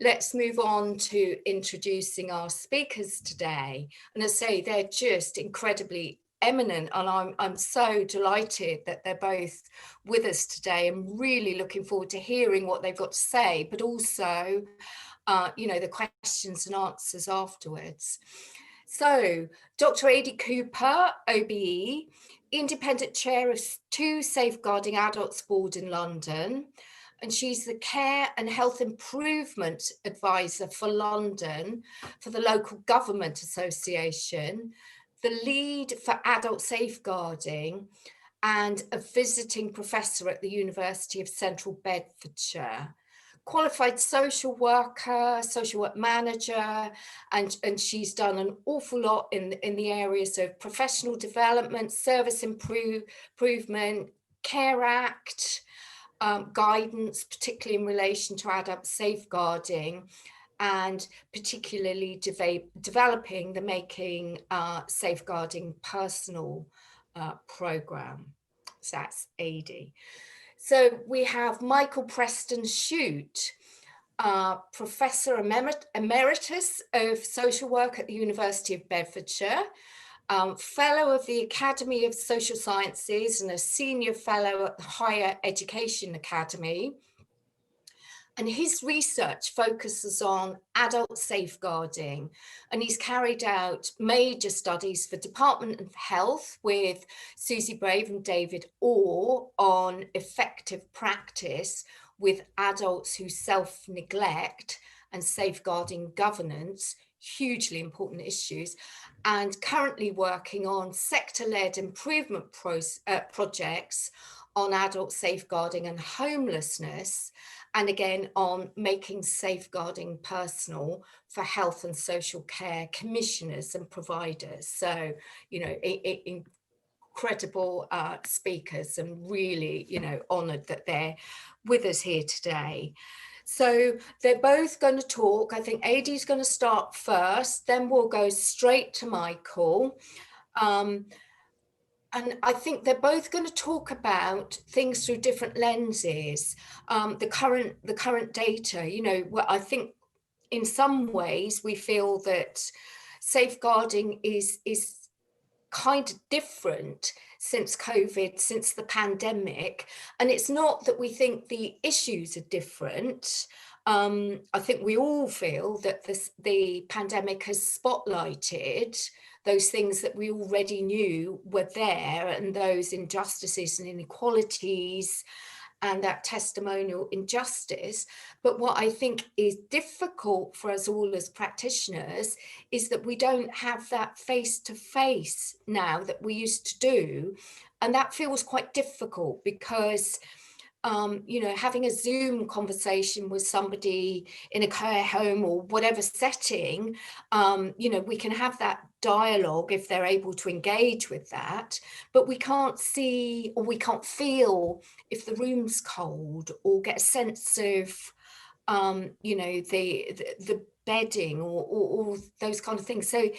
Let's move on to introducing our speakers today. And as I say, they're just incredibly eminent, and I'm so delighted that they're both with us today. I'm really looking forward to hearing what they've got to say, but also, the questions and answers afterwards. So, Dr. Adi Cooper, OBE, Independent Chair of 2 Safeguarding Adults Board in London, and she's the Care and Health Improvement Advisor for London for the Local Government Association, the lead for adult safeguarding, and a visiting professor at the University of Central Bedfordshire. Qualified social worker, social work manager, and she's done an awful lot in the areas of professional development, service improvement, Care Act, guidance, particularly in relation to adult safeguarding, and particularly developing the Making Safeguarding Personal programme. So that's AD. So we have Michael Preston-Shoot, Professor Emeritus of Social Work at the University of Bedfordshire, Fellow of the Academy of Social Sciences and a Senior Fellow at the Higher Education Academy. And his research focuses on adult safeguarding, and he's carried out major studies for Department of Health with Susie Brave and David Orr on effective practice with adults who self-neglect and safeguarding governance, hugely important issues, and currently working on sector-led improvement projects on adult safeguarding and homelessness, and again on making safeguarding personal for health and social care commissioners and providers. So, incredible speakers, and really, honoured that they're with us here today. So they're both going to talk. I think Adi's going to start first, then we'll go straight to Michael. And I think they're both going to talk about things through different lenses. The current data, I think in some ways we feel that safeguarding is kind of different since COVID, since the pandemic. And it's not that we think the issues are different. I think we all feel that the pandemic has spotlighted those things that we already knew were there, and those injustices and inequalities and that testimonial injustice. But what I think is difficult for us all as practitioners is that we don't have that face-to-face now that we used to do. And that feels quite difficult because having a Zoom conversation with somebody in a care home or whatever setting, we can have that dialogue if they're able to engage with that, but we can't see or we can't feel if the room's cold or get a sense of, the bedding or those kind of things. So,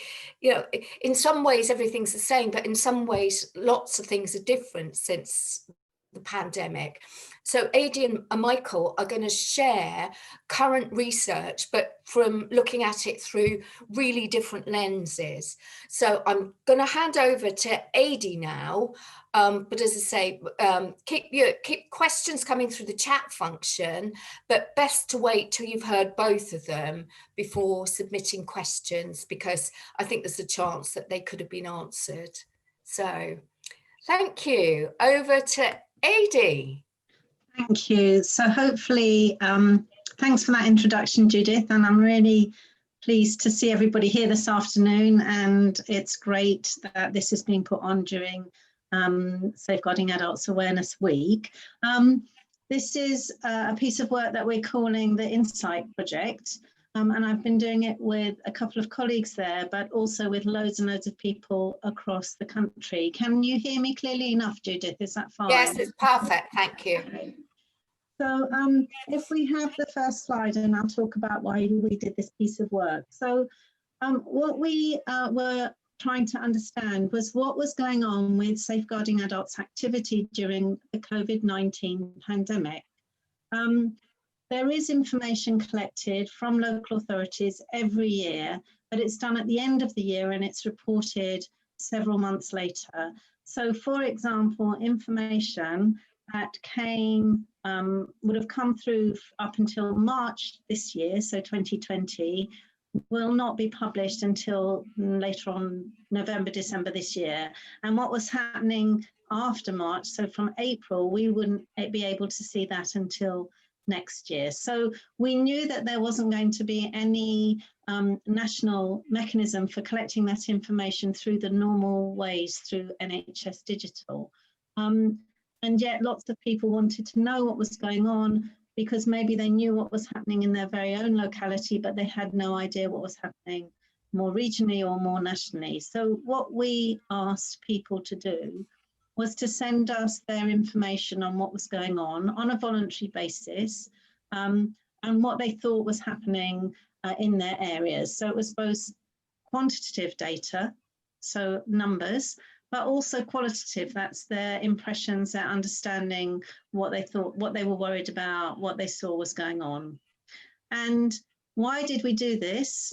in some ways everything's the same, but in some ways lots of things are different since the pandemic. So Adi and Michael are going to share current research, but from looking at it through really different lenses. So I'm going to hand over to Adi now, but as I say, keep questions coming through the chat function, but best to wait till you've heard both of them before submitting questions, because I think there's a chance that they could have been answered. So thank you. Over to Adi. Thank you. So hopefully, thanks for that introduction, Judith, and I'm really pleased to see everybody here this afternoon, and it's great that this is being put on during Safeguarding Adults Awareness Week. This is a piece of work that we're calling the Insight Project, and I've been doing it with a couple of colleagues there, but also with loads and loads of people across the country. Can you hear me clearly enough, Judith? Is that fine? Yes, it's perfect. Thank you. So if we have the first slide, and I'll talk about why we did this piece of work. So what we were trying to understand was what was going on with safeguarding adults activity during the COVID-19 pandemic. There is information collected from local authorities every year, but it's done at the end of the year and it's reported several months later. So, for example, information that came would have come through up until March this year, so 2020, will not be published until later on November, December this year. And what was happening after March, so from April, we wouldn't be able to see that until next year. So we knew that there wasn't going to be any national mechanism for collecting that information through the normal ways through NHS Digital. And yet lots of people wanted to know what was going on because maybe they knew what was happening in their very own locality, but they had no idea what was happening more regionally or more nationally. So what we asked people to do was to send us their information on what was going on a voluntary basis, and what they thought was happening in their areas. So it was both quantitative data, so numbers, but also qualitative, that's their impressions, their understanding, what they thought, what they were worried about, what they saw was going on. And why did we do this?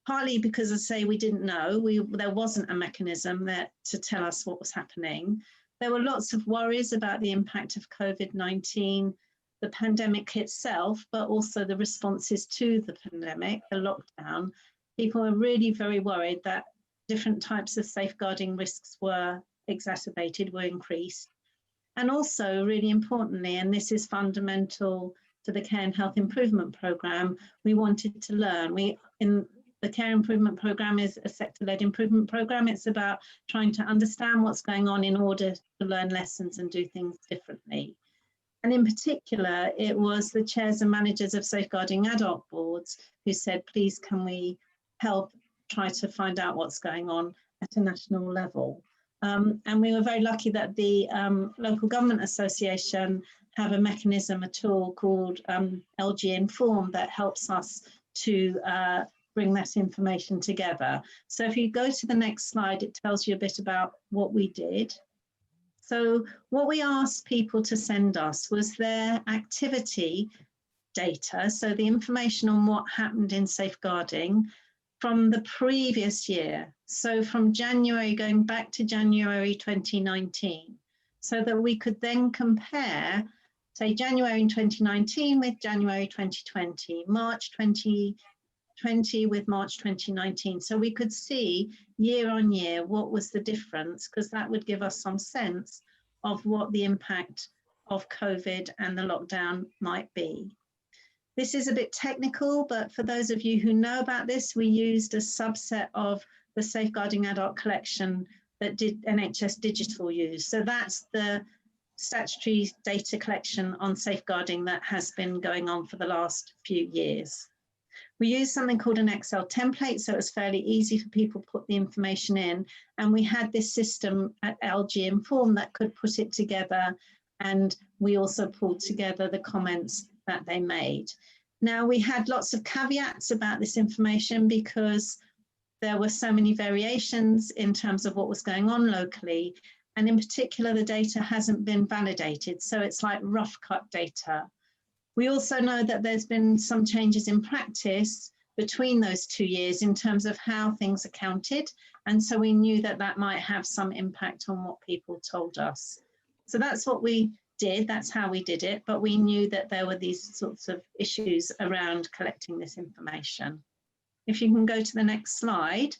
Partly because, as I say, we didn't know, there wasn't a mechanism to tell us what was happening. There were lots of worries about the impact of COVID-19, the pandemic itself, but also the responses to the pandemic, the lockdown. People were really very worried that different types of safeguarding risks were exacerbated, were increased. And also, really importantly, and this is fundamental to the Care and Health Improvement Programme, we wanted to learn. The Care Improvement Programme is a sector-led improvement programme. It's about trying to understand what's going on in order to learn lessons and do things differently. And in particular, it was the chairs and managers of safeguarding adult boards who said, please, can we help try to find out what's going on at a national level. And we were very lucky that the Local Government Association have a mechanism, a tool called LG Inform that helps us to bring that information together. So if you go to the next slide, it tells you a bit about what we did. So what we asked people to send us was their activity data, so the information on what happened in safeguarding from the previous year. So from January, going back to January 2019, so that we could then compare, say, January 2019 with January 2020, March 2020 with March 2019. So we could see year on year what was the difference, because that would give us some sense of what the impact of COVID and the lockdown might be. This is a bit technical, but for those of you who know about this, we used a subset of the Safeguarding Adult collection that NHS Digital used. So that's the statutory data collection on safeguarding that has been going on for the last few years. We used something called an Excel template, so it was fairly easy for people to put the information in. And we had this system at LG Inform that could put it together, and we also pulled together the comments that they made. Now, we had lots of caveats about this information because there were so many variations in terms of what was going on locally. And in particular, the data hasn't been validated. So it's like rough cut data. We also know that there's been some changes in practice between those 2 years in terms of how things are counted. And so we knew that that might have some impact on what people told us. So that's what we did, that's how we did it, but we knew that there were these sorts of issues around collecting this information. If you can go to the next slide,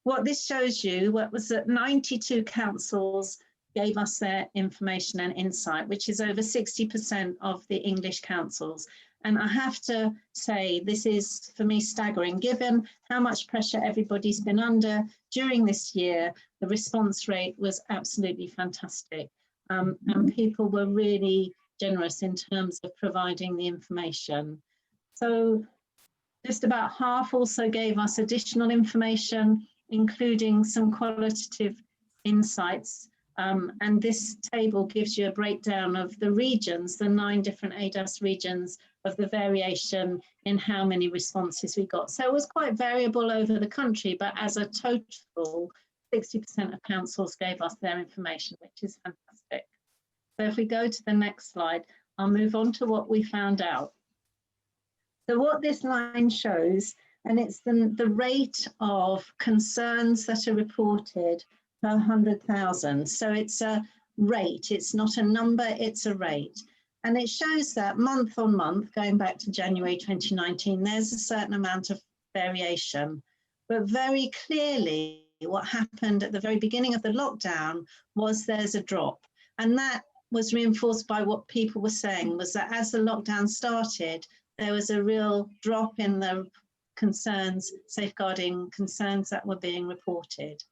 what this shows you, what was that 92 councils gave us their information and insight, which is over 60% of the English councils. And I have to say, this is for me staggering, given how much pressure everybody's been under during this year. The response rate was absolutely fantastic. And people were really generous in terms of providing the information. So just about half also gave us additional information, including some qualitative insights. And this table gives you a breakdown of the regions, the 9 different ADAS regions, of the variation in how many responses we got. So it was quite variable over the country, but as a total, 60% of councils gave us their information, which is fantastic. So if we go to the next slide, I'll move on to what we found out. So what this line shows, and it's the rate of concerns that are reported per 100,000. So it's a rate, it's not a number, it's a rate. And it shows that month on month, going back to January 2019, there's a certain amount of variation. But very clearly, what happened at the very beginning of the lockdown was there's a drop. And that was reinforced by what people were saying, was that as the lockdown started, there was a real drop in the concerns, safeguarding concerns that were being reported.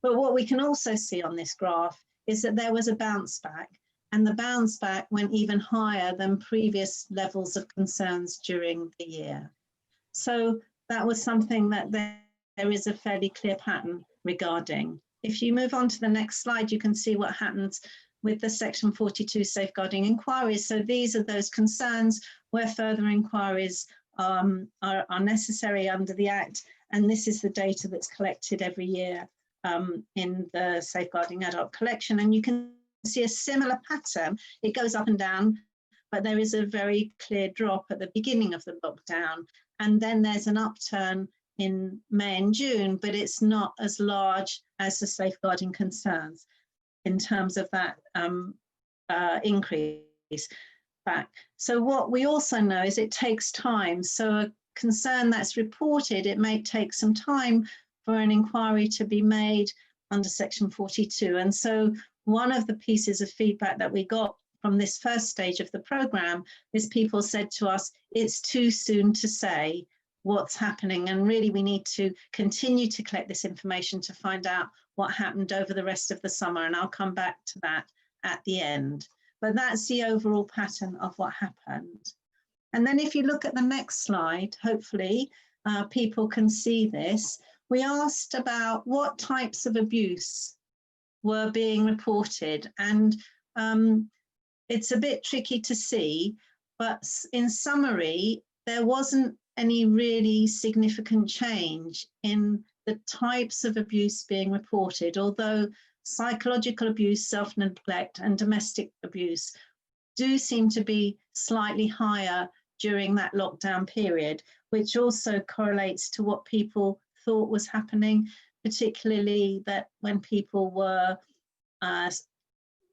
But what we can also see on this graph is that there was a bounce back, and the bounce back went even higher than previous levels of concerns during the year. So that was something that there is a fairly clear pattern regarding. If you move on to the next slide, you can see what happens with the Section 42 safeguarding inquiries. So these are those concerns where further inquiries are necessary under the Act, and this is the data that's collected every year in the Safeguarding Adult collection. And you can see a similar pattern. It goes up and down, but there is a very clear drop at the beginning of the lockdown. And then there's an upturn in May and June, but it's not as large as the safeguarding concerns in terms of that increase back. So what we also know is it takes time. So a concern that's reported, it may take some time for an inquiry to be made under Section 42. And so one of the pieces of feedback that we got from this first stage of the programme is people said to us, it's too soon to say what's happening, and really we need to continue to collect this information to find out what happened over the rest of the summer, and I'll come back to that at the end. But that's the overall pattern of what happened. And then if you look at the next slide, hopefully people can see this. We asked about what types of abuse were being reported, and it's a bit tricky to see, but in summary, there wasn't any really significant change in the types of abuse being reported, although psychological abuse, self-neglect, and domestic abuse do seem to be slightly higher during that lockdown period, which also correlates to what people thought was happening, particularly that when people were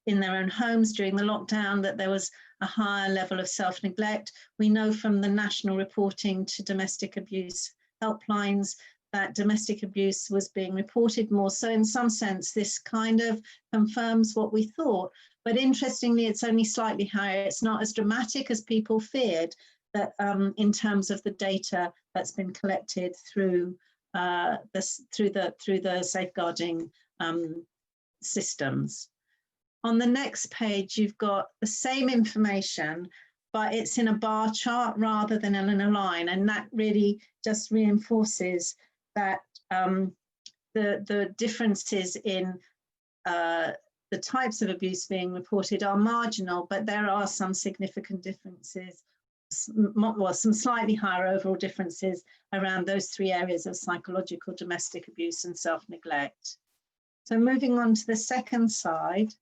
in their own homes during the lockdown, that there was a higher level of self-neglect. We know from the national reporting to domestic abuse helplines that domestic abuse was being reported more. So in some sense, this kind of confirms what we thought. But interestingly, it's only slightly higher. It's not as dramatic as people feared, that in terms of the data that's been collected through the safeguarding systems. On the next page, you've got the same information, but it's in a bar chart rather than in a line. And that really just reinforces that the differences in the types of abuse being reported are marginal, but there are some significant differences, well, some slightly higher overall differences around those three areas of psychological, domestic abuse and self-neglect. So moving on to the second slide.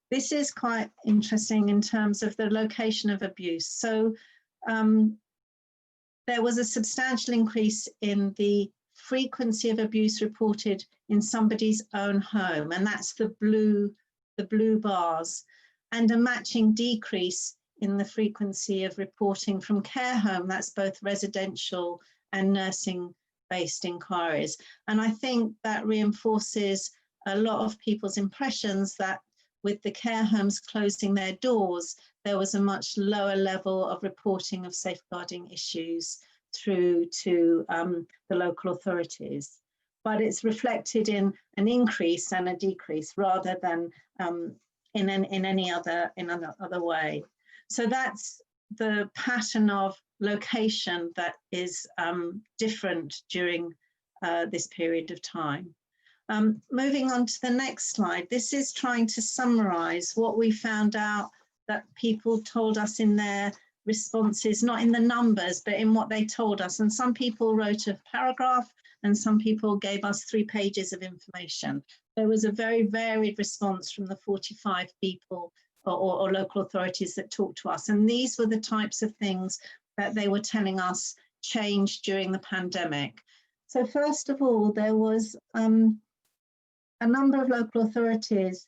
This is quite interesting in terms of the location of abuse. So there was a substantial increase in the frequency of abuse reported in somebody's own home, and that's the blue bars, and a matching decrease in the frequency of reporting from care home, that's both residential and nursing-based inquiries. And I think that reinforces a lot of people's impressions that with the care homes closing their doors, there was a much lower level of reporting of safeguarding issues through to the local authorities. But it's reflected in an increase and a decrease rather than in any other way. So that's the pattern of location that is different during this period of time. Moving on to the next slide, this is trying to summarize what we found out that people told us in their responses, not in the numbers, but in what they told us. And some people wrote a paragraph and some people gave us 3 pages of information. There was a very varied response from the 45 people or local authorities that talked to us. And these were the types of things that they were telling us changed during the pandemic. So first of all, there was a number of local authorities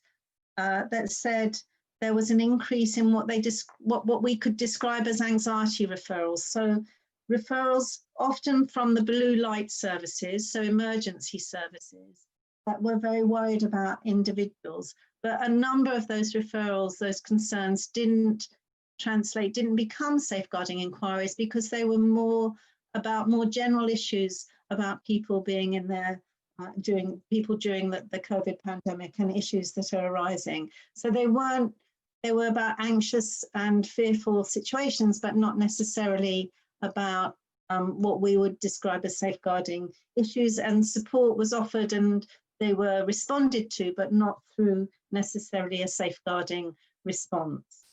that said there was an increase in what we could describe as anxiety referrals. So referrals often from the blue light services, so emergency services, that were very worried about individuals. But a number of those referrals, those concerns didn't become safeguarding inquiries because they were more about more general issues about people being in there during the COVID pandemic and issues that are arising. So they were about anxious and fearful situations, but not necessarily about what we would describe as safeguarding issues, and support was offered and they were responded to, but not through necessarily a safeguarding response.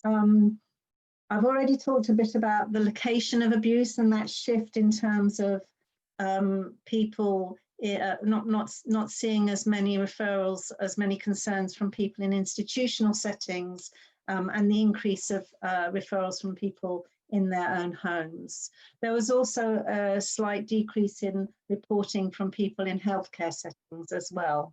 I've already talked a bit about the location of abuse and that shift in terms of people not seeing as many referrals, as many concerns from people in institutional settings, and the increase of referrals from people in their own homes. There was also a slight decrease in reporting from people in healthcare settings as well.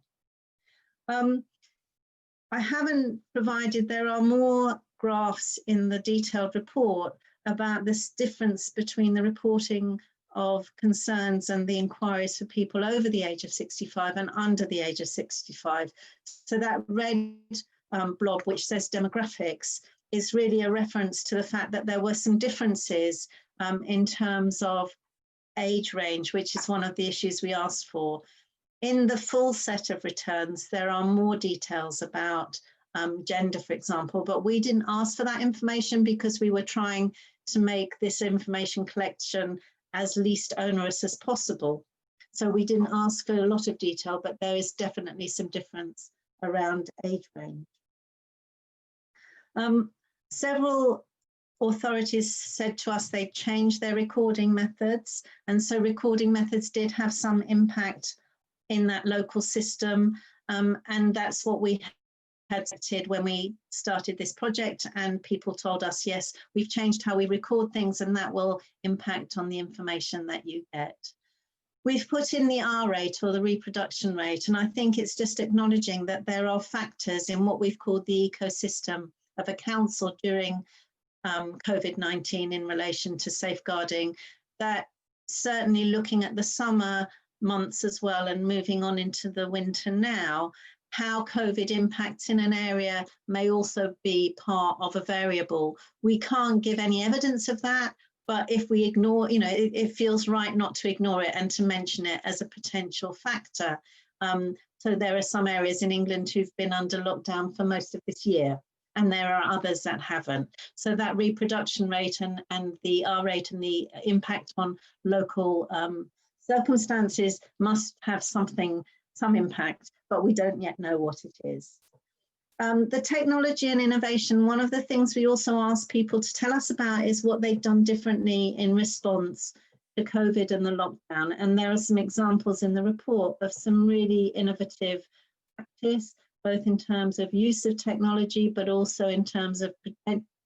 I haven't provided, there are more graphs in the detailed report about this difference between the reporting of concerns and the inquiries for people over the age of 65 and under the age of 65. So that red blob, which says demographics, is really a reference to the fact that there were some differences in terms of age range, which is one of the issues we asked for. In the full set of returns, there are more details about gender, for example, but we didn't ask for that information because we were trying to make this information collection as least onerous as possible. So we didn't ask for a lot of detail, but there is definitely some difference around age range. Several authorities said to us they changed their recording methods, and so recording methods did have some impact in that local system, and that's what we had expected when we started this project, and people told us, yes, we've changed how we record things and that will impact on the information that you get. We've put in the R rate, or the reproduction rate, and I think it's just acknowledging that there are factors in what we've called the ecosystem of a council during COVID-19 in relation to safeguarding, that certainly looking at the summer months as well and moving on into the winter now, how COVID impacts in an area may also be part of a variable. We can't give any evidence of that, but if we ignore, it feels right not to ignore it and to mention it as a potential factor. So there are some areas in England who've been under lockdown for most of this year, and there are others that haven't. So that reproduction rate and the R rate and the impact on local circumstances must have some impact, but we don't yet know what it is. The technology and innovation, one of the things we also ask people to tell us about is what they've done differently in response to COVID and the lockdown. And there are some examples in the report of some really innovative practice, both in terms of use of technology, but also in terms of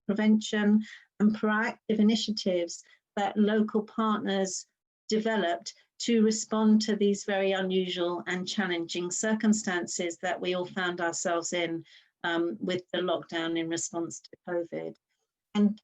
prevention and proactive initiatives that local partners developed to respond to these very unusual and challenging circumstances that we all found ourselves in with the lockdown in response to COVID. And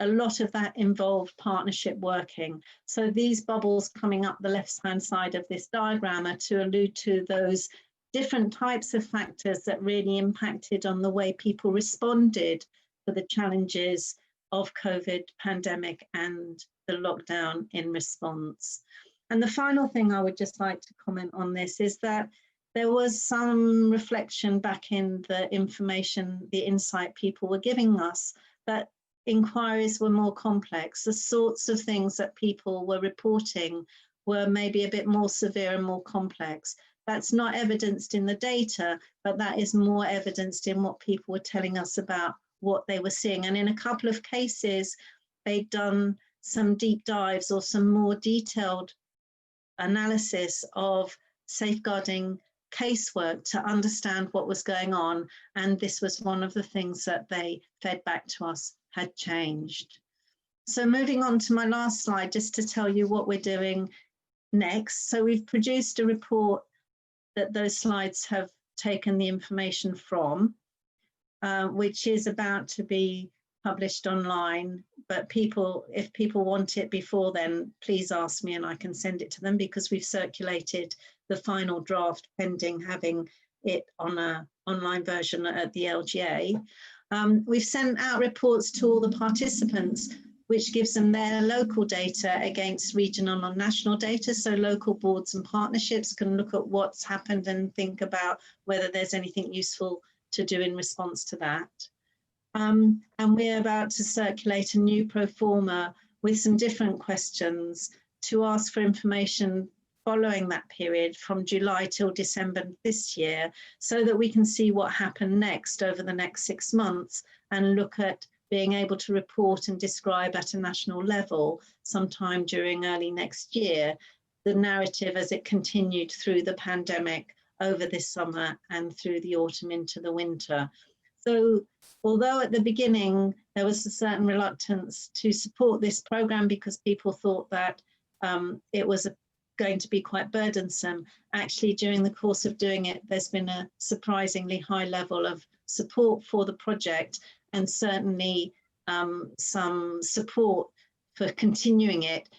a lot of that involved partnership working. So these bubbles coming up the left-hand side of this diagram are to allude to those different types of factors that really impacted on the way people responded to the challenges of COVID pandemic and the lockdown in response. And the final thing I would just like to comment on this is that there was some reflection back in the information, the insight people were giving us, that inquiries were more complex. The sorts of things that people were reporting were maybe a bit more severe and more complex. That's not evidenced in the data, but that is more evidenced in what people were telling us about what they were seeing. And in a couple of cases, they'd done some deep dives or some more detailed analysis of safeguarding casework to understand what was going on. And this was one of the things that they fed back to us had changed. So moving on to my last slide, just to tell you what we're doing next. So we've produced a report that those slides have taken the information from, which is about to be published online. But if people want it before then, please ask me and I can send it to them, because we've circulated the final draft pending having it on an online version at the LGA. We've sent out reports to all the participants, which gives them their local data against regional and national data. So local boards and partnerships can look at what's happened and think about whether there's anything useful to do in response to that. And we're about to circulate a new pro forma with some different questions to ask for information following that period from July till December this year, so that we can see what happened next over the next 6 months and look at being able to report and describe at a national level sometime during early next year the narrative as it continued through the pandemic over this summer and through the autumn into the winter. So although at the beginning there was a certain reluctance to support this programme because people thought that it was going to be quite burdensome, actually during the course of doing it, there's been a surprisingly high level of support for the project, and certainly some support for continuing it,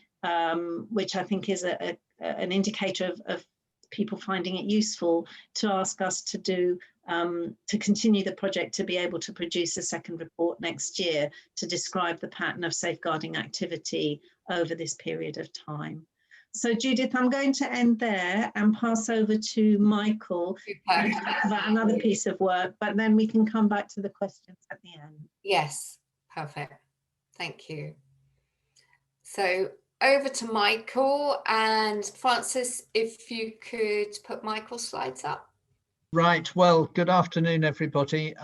which I think is an indicator of people finding it useful to ask us to do, to continue the project, to be able to produce a second report next year to describe the pattern of safeguarding activity over this period of time. So Judith, I'm going to end there and pass over to Michael to talk about another piece of work, but then we can come back to the questions at the end. Yes, perfect. Thank you. So over to Michael, and Francis, if you could put Michael's slides up. Right, well, good afternoon, everybody.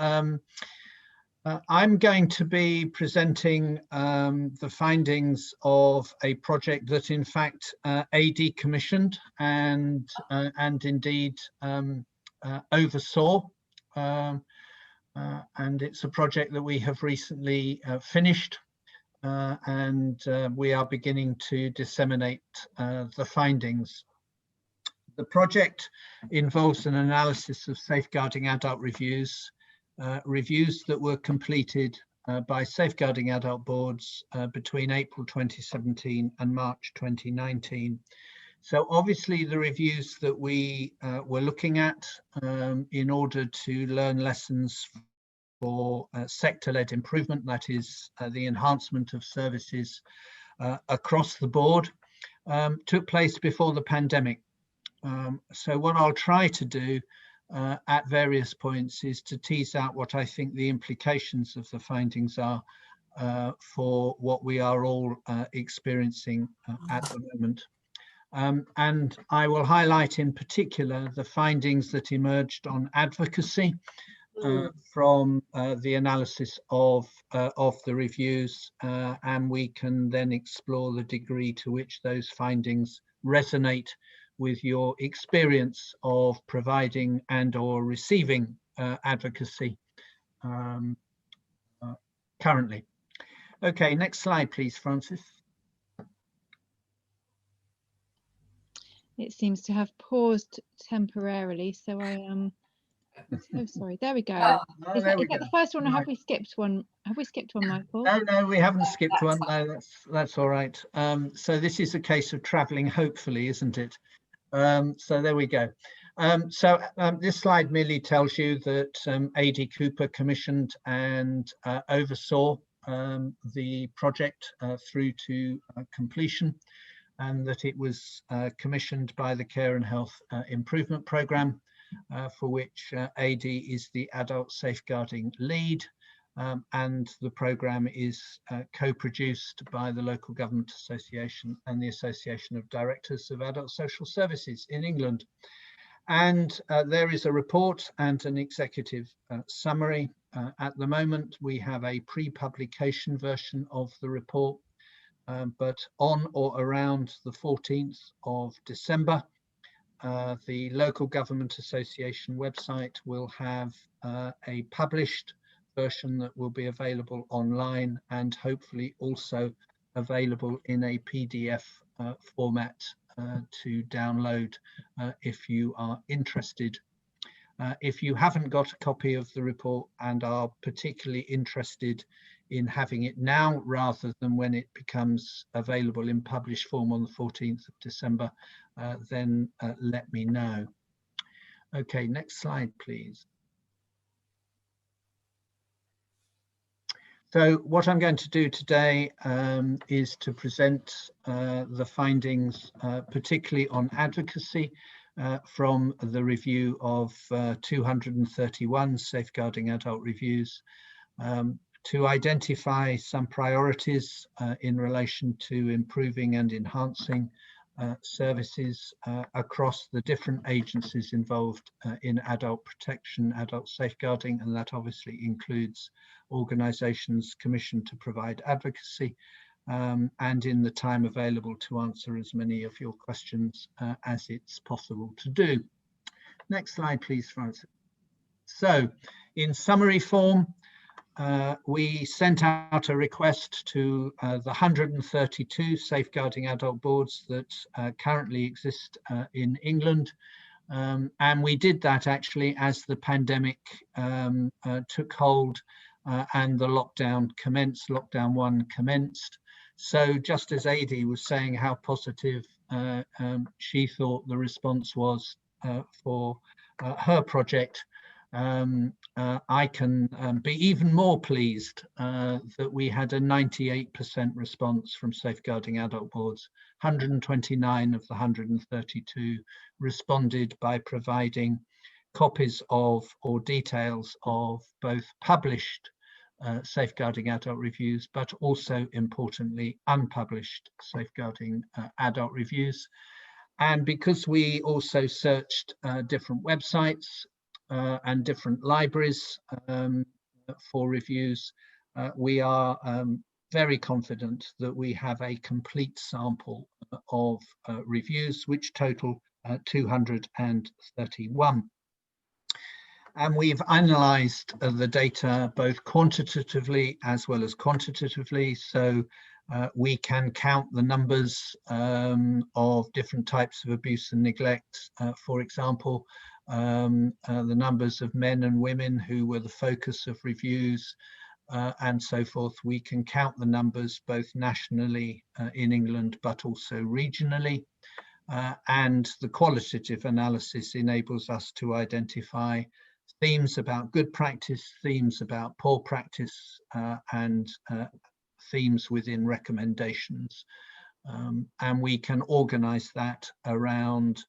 I'm going to be presenting the findings of a project that in fact AD commissioned and indeed oversaw. And it's a project that we have recently finished, and we are beginning to disseminate the findings. The project involves an analysis of safeguarding adult reviews, reviews that were completed by safeguarding adult boards between April 2017 and March 2019. So obviously the reviews that we were looking at in order to learn lessons for sector-led improvement, that is the enhancement of services across the board, took place before the pandemic. So what I'll try to do at various points is to tease out what I think the implications of the findings are for what we are all experiencing at the moment. And I will highlight in particular the findings that emerged on advocacy from the analysis of the reviews, and we can then explore the degree to which those findings resonate with your experience of providing and or receiving advocacy currently. Okay, next slide, please, Francis. It seems to have paused temporarily, so I am so sorry. There we go. Is that the first one, or have we skipped one? Have we skipped one, Michael? No, we haven't skipped one. No, that's all right. So this is a case of travelling, hopefully, isn't it? So there we go. This slide merely tells you that AD Cooper commissioned and oversaw the project through to completion, and that it was commissioned by the Care and Health Improvement Programme, for which AD is the adult safeguarding lead, and the programme is co-produced by the Local Government Association and the Association of Directors of Adult Social Services in England. And there is a report and an executive summary. At the moment, we have a pre-publication version of the report, but on or around the 14th of December, the Local Government Association website will have a published version that will be available online, and hopefully also available in a PDF format to download if you are interested. If you haven't got a copy of the report and are particularly interested in having it now rather than when it becomes available in published form on the 14th of December, then let me know. Okay, next slide, please. So what I'm going to do today is to present the findings, particularly on advocacy, from the review of 231 safeguarding adult reviews, to identify some priorities in relation to improving and enhancing services across the different agencies involved in adult protection, adult safeguarding, and that obviously includes organisations commissioned to provide advocacy, and in the time available to answer as many of your questions as it's possible to do. Next slide, please, Francis. So, in summary form, we sent out a request to the 132 safeguarding adult boards that currently exist in England. And we did that actually as the pandemic took hold and the lockdown commenced, lockdown 1 commenced. So just as Adi was saying how positive she thought the response was for her project, I can be even more pleased that we had a 98% response from safeguarding adult boards. 129 of the 132 responded by providing copies of or details of both published safeguarding adult reviews, but also importantly unpublished safeguarding adult reviews. And because we also searched different websites and different libraries for reviews, we are very confident that we have a complete sample of reviews, which total 231. And we've analysed the data both quantitatively as well as quantitatively, so we can count the numbers of different types of abuse and neglect, for example, the numbers of men and women who were the focus of reviews, and so forth. We can count the numbers both nationally in England, but also regionally. And the qualitative analysis enables us to identify themes about good practice, themes about poor practice, and themes within recommendations. And we can organise that around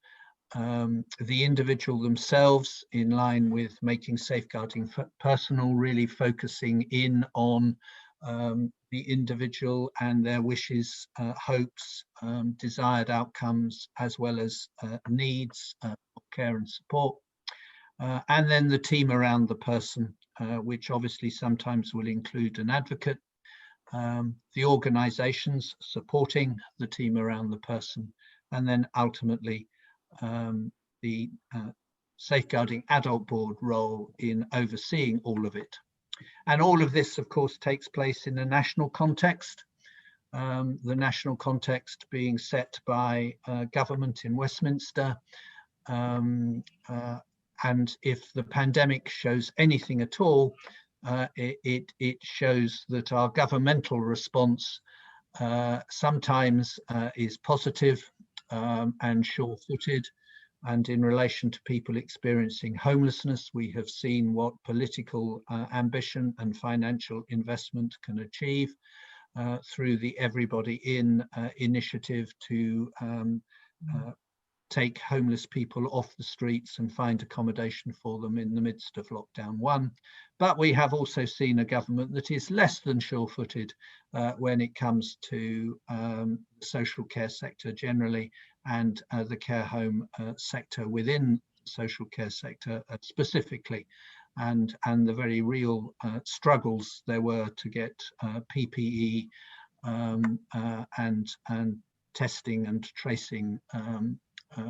the individual themselves, in line with making safeguarding personal, really focusing in on the individual and their wishes, hopes, desired outcomes, as well as needs, care and support. And then the team around the person, which obviously sometimes will include an advocate, the organisations supporting the team around the person, and then ultimately the safeguarding adult board role in overseeing all of it. And all of this, of course, takes place in a national context, the national context being set by government in Westminster. And if the pandemic shows anything at all, it shows that our governmental response sometimes is positive and sure-footed. And in relation to people experiencing homelessness, we have seen what political ambition and financial investment can achieve through the Everybody In initiative to take homeless people off the streets and find accommodation for them in the midst of lockdown 1. But we have also seen a government that is less than sure-footed when it comes to the social care sector generally, and the care home sector within the social care sector specifically, and the very real struggles there were to get PPE and testing and tracing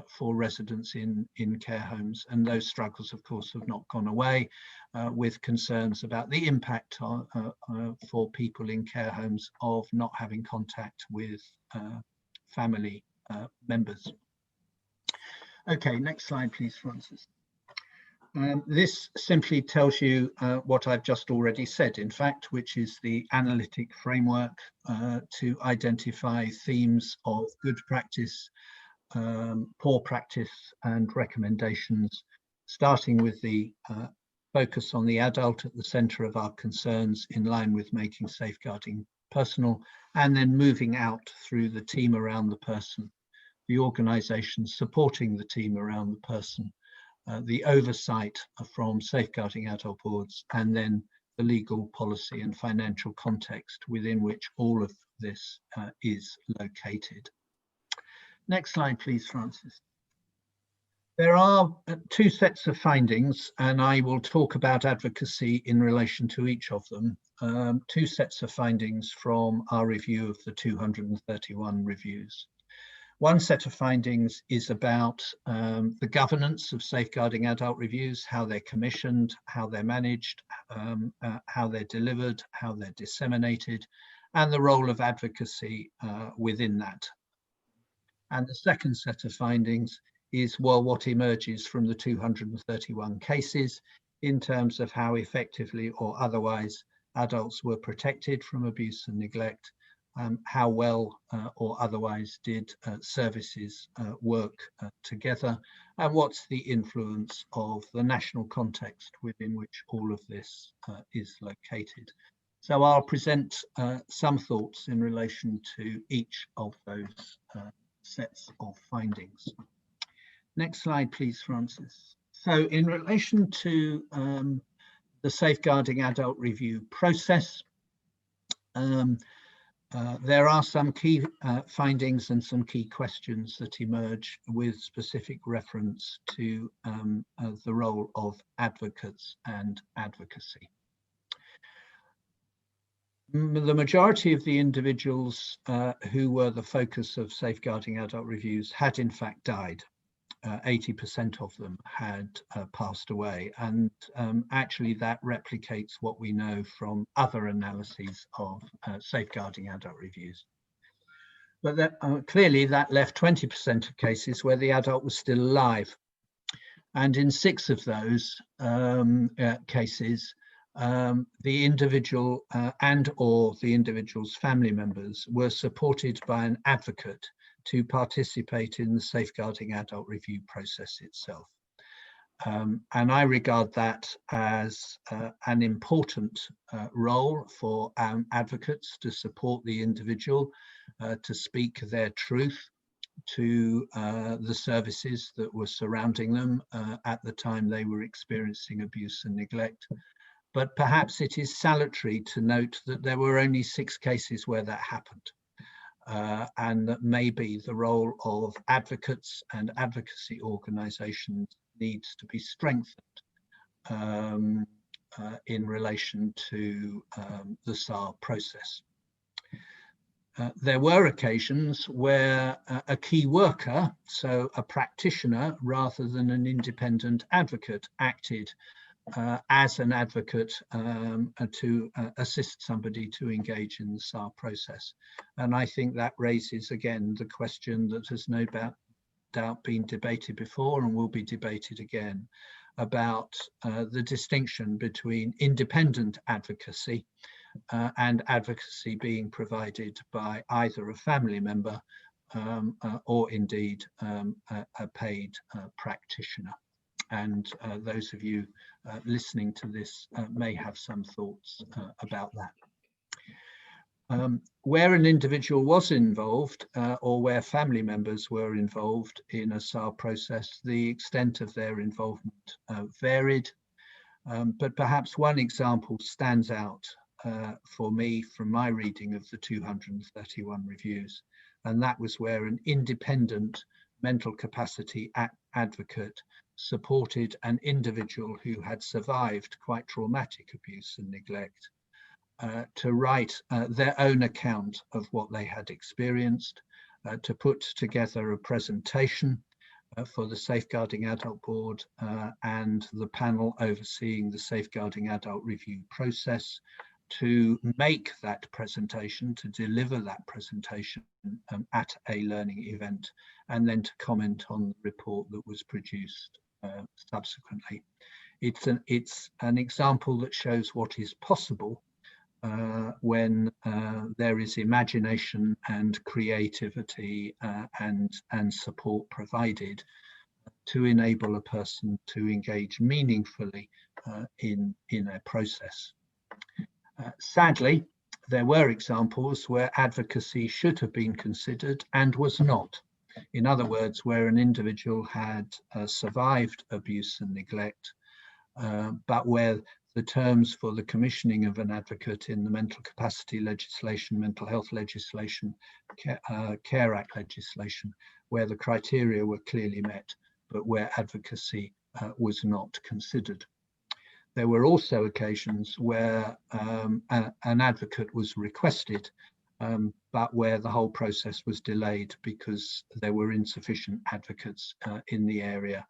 for residents in care homes, and those struggles of course have not gone away, with concerns about the impact for people in care homes of not having contact with family members. Okay, next slide please, Francis. This simply tells you what I've just already said, in fact, which is the analytic framework to identify themes of good practice, poor practice, and recommendations, starting with the focus on the adult at the centre of our concerns, in line with making safeguarding personal, and then moving out through the team around the person, the organisation supporting the team around the person, the oversight from safeguarding adult boards, and then the legal policy and financial context within which all of this is located. Next slide, please, Francis. There are two sets of findings, and I will talk about advocacy in relation to each of them. Two sets of findings from our review of the 231 reviews. One set of findings is about the governance of safeguarding adult reviews, how they're commissioned, how they're managed, how they're delivered, how they're disseminated, and the role of advocacy within that. And the second set of findings is, well, what emerges from the 231 cases in terms of how effectively or otherwise adults were protected from abuse and neglect, how well or otherwise did services work together, and what's the influence of the national context within which all of this is located. So I'll present some thoughts in relation to each of those sets of findings. Next slide, please, Francis. So in relation to the safeguarding adult review process, there are some key findings and some key questions that emerge with specific reference to the role of advocates and advocacy. The majority of the individuals who were the focus of safeguarding adult reviews had in fact died. 80% of them had passed away, and actually that replicates what we know from other analyses of safeguarding adult reviews. But that, clearly that left 20% of cases where the adult was still alive, and in 6 of those cases the individual and or the individual's family members were supported by an advocate to participate in the safeguarding adult review process itself. And I regard that as an important role for advocates to support the individual, to speak their truth to the services that were surrounding them at the time they were experiencing abuse and neglect. But perhaps it is salutary to note that there were only 6 cases where that happened. And that maybe the role of advocates and advocacy organisations needs to be strengthened in relation to the SAR process. There were occasions where a key worker, so a practitioner rather than an independent advocate, acted as an advocate to assist somebody to engage in the SAR process. And I think that raises again the question that has no doubt been debated before and will be debated again, about the distinction between independent advocacy and advocacy being provided by either a family member or indeed a paid practitioner. And those of you listening to this may have some thoughts about that. Where an individual was involved or where family members were involved in a SAR process, the extent of their involvement varied. But perhaps one example stands out for me from my reading of the 231 reviews, and that was where an independent mental capacity advocate supported an individual who had survived quite traumatic abuse and neglect to write their own account of what they had experienced, to put together a presentation for the Safeguarding Adult Board and the panel overseeing the Safeguarding Adult review process to make that presentation, to deliver that presentation at a learning event, and then to comment on the report that was produced subsequently. It's an example that shows what is possible when there is imagination and creativity and support provided to enable a person to engage meaningfully in a process. Sadly, there were examples where advocacy should have been considered and was not. In other words, where an individual had survived abuse and neglect, but where the terms for the commissioning of an advocate in the mental capacity legislation, mental health legislation, Care Act legislation, where the criteria were clearly met, but where advocacy was not considered. There were also occasions where an advocate was requested, but where the whole process was delayed because there were insufficient advocates in the area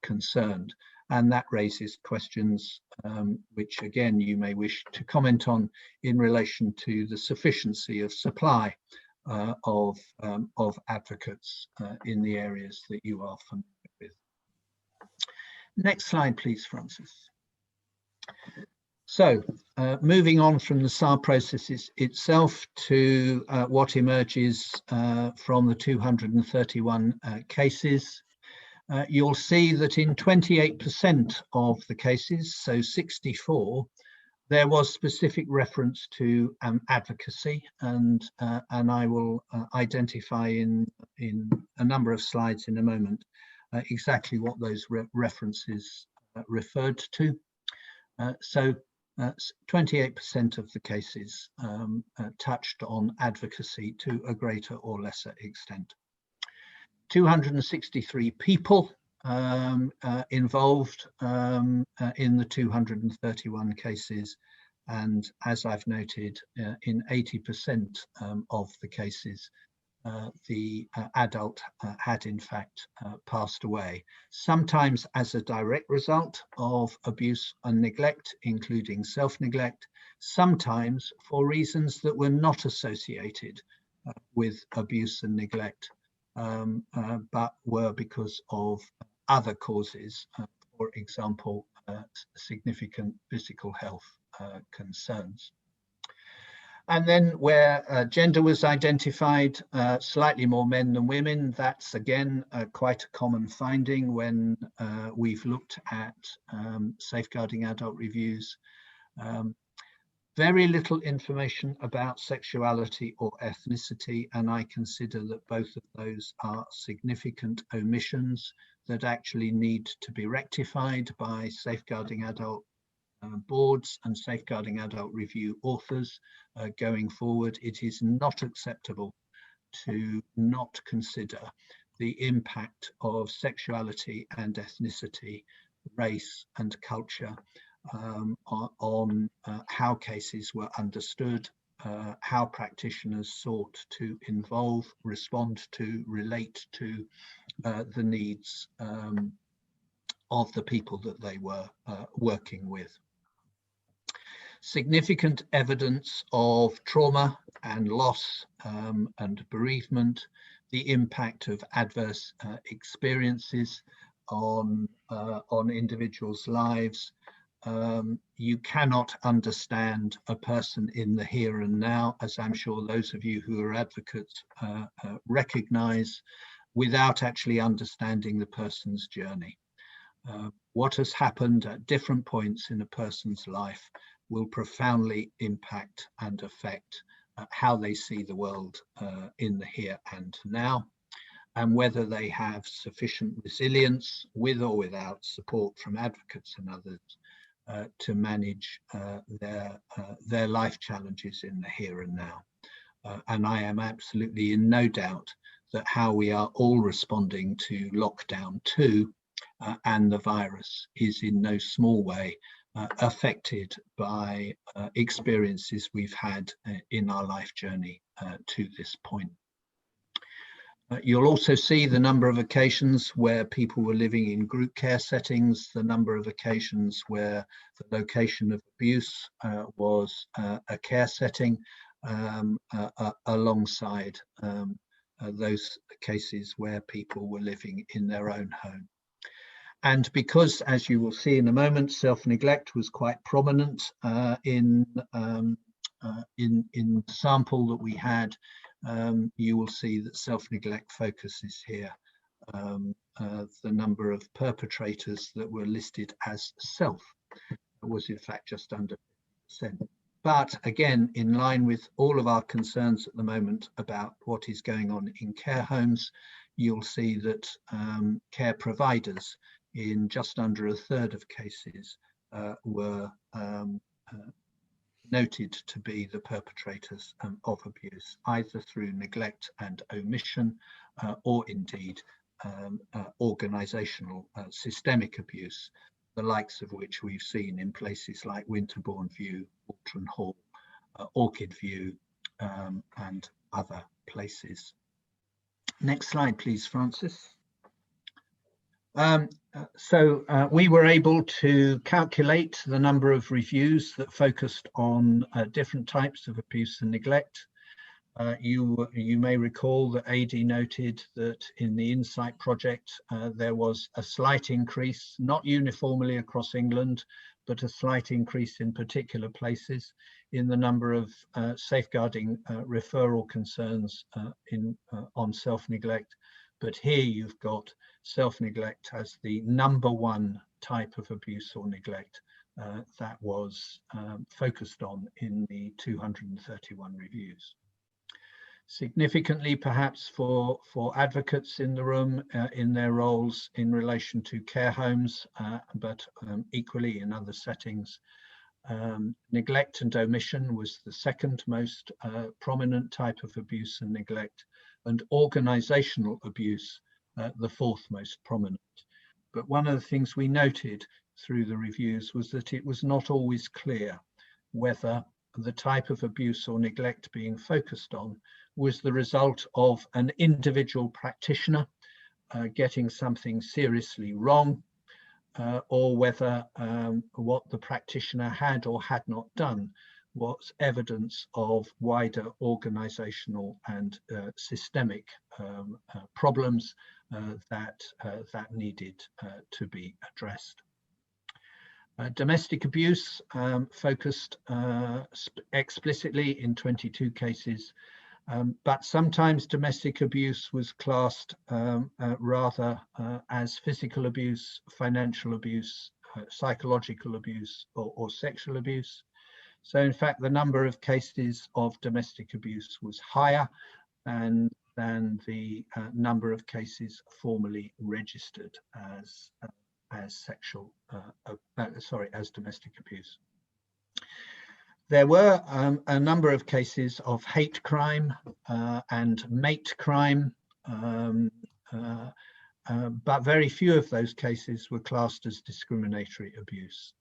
concerned. And that raises questions which, again, you may wish to comment on in relation to the sufficiency of supply of advocates in the areas that you are familiar with. Next slide, please, Francis. So moving on from the SAR process itself to what emerges from the 231 cases, you'll see that in 28% of the cases, so 64, there was specific reference to advocacy, and I will identify in a number of slides in a moment exactly what those references referred to. So 28% of the cases touched on advocacy to a greater or lesser extent. 263 people involved in the 231 cases, and as I've noted, in 80% of the cases, the adult had in fact passed away, sometimes as a direct result of abuse and neglect, including self-neglect, sometimes for reasons that were not associated with abuse and neglect, but were because of other causes, for example, significant physical health concerns. And then where gender was identified, slightly more men than women. That's again quite a common finding when we've looked at safeguarding adult reviews. Very little information about sexuality or ethnicity, and I consider that both of those are significant omissions that actually need to be rectified by safeguarding adult boards and safeguarding adult review authors going forward. It is not acceptable to not consider the impact of sexuality and ethnicity, race and culture on how cases were understood, how practitioners sought to involve, respond to, relate to the needs of the people that they were working with. Significant evidence of trauma and loss and bereavement, the impact of adverse experiences on individuals' lives. You cannot understand a person in the here and now, as I'm sure those of you who are advocates recognize, without actually understanding the person's journey. What has happened at different points in a person's life will profoundly impact and affect how they see the world in the here and now, and whether they have sufficient resilience, with or without support from advocates and others, to manage their life challenges in the here and now. And I am absolutely in no doubt that how we are all responding to lockdown 2 and the virus is in no small way affected by experiences we've had in our life journey to this point. You'll also see the number of occasions where people were living in group care settings, the number of occasions where the location of abuse was a care setting, alongside those cases where people were living in their own home. And because, as you will see in a moment, self-neglect was quite prominent in the sample that we had, you will see that self-neglect focuses here. The number of perpetrators that were listed as self was in fact just under 50%. But again, in line with all of our concerns at the moment about what is going on in care homes, you'll see that care providers in just under a third of cases were noted to be the perpetrators of abuse, either through neglect and omission, or indeed organisational systemic abuse, the likes of which we've seen in places like Winterbourne View, Walton Hall, Orchid View, and other places. Next slide, please, Francis. We were able to calculate the number of reviews that focused on different types of abuse and neglect. You may recall that AD noted that in the Insight project there was a slight increase, not uniformly across England, but a slight increase in particular places in the number of safeguarding referral concerns on self-neglect. But here you've got self-neglect as the #1 type of abuse or neglect that was focused on in the 231 reviews. Significantly, perhaps for advocates in the room in their roles in relation to care homes, but equally in other settings, neglect and omission was the second most prominent type of abuse and neglect, and organisational abuse the fourth most prominent. But one of the things we noted through the reviews was that it was not always clear whether the type of abuse or neglect being focused on was the result of an individual practitioner getting something seriously wrong, or whether what the practitioner had or had not done was evidence of wider organisational and systemic problems that needed to be addressed. Domestic abuse focused explicitly in 22 cases, but sometimes domestic abuse was classed rather as physical abuse, financial abuse, psychological abuse, or sexual abuse. So in fact, the number of cases of domestic abuse was higher than the number of cases formally registered as domestic abuse. There were a number of cases of hate crime and mate crime, but very few of those cases were classed as discriminatory abuse.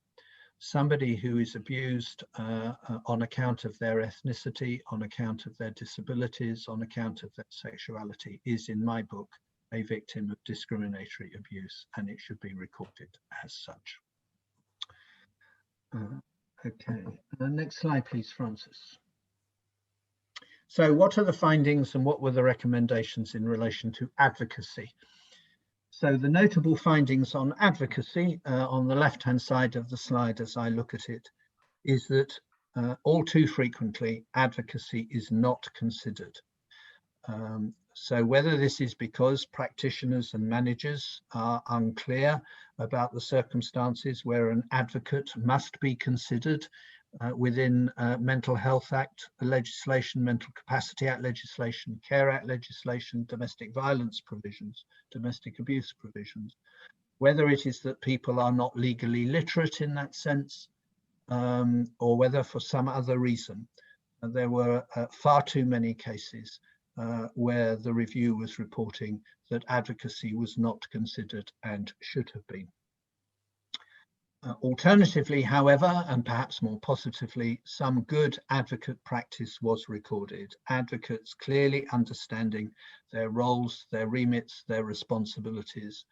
Somebody who is abused on account of their ethnicity, on account of their disabilities, on account of their sexuality is, in my book, a victim of discriminatory abuse, and it should be recorded as such. Okay, next slide, please, Francis. So what are the findings and what were the recommendations in relation to advocacy? So the notable findings on advocacy on the left-hand side of the slide as I look at it is that all too frequently advocacy is not considered. So whether this is because practitioners and managers are unclear about the circumstances where an advocate must be considered within Mental Health Act legislation, Mental Capacity Act legislation, Care Act legislation, domestic violence provisions, domestic abuse provisions, whether it is that people are not legally literate in that sense, or whether for some other reason. There were far too many cases where the review was reporting that advocacy was not considered and should have been. Alternatively, however, and perhaps more positively, some good advocate practice was recorded. Advocates clearly understanding their roles, their remits, their responsibilities,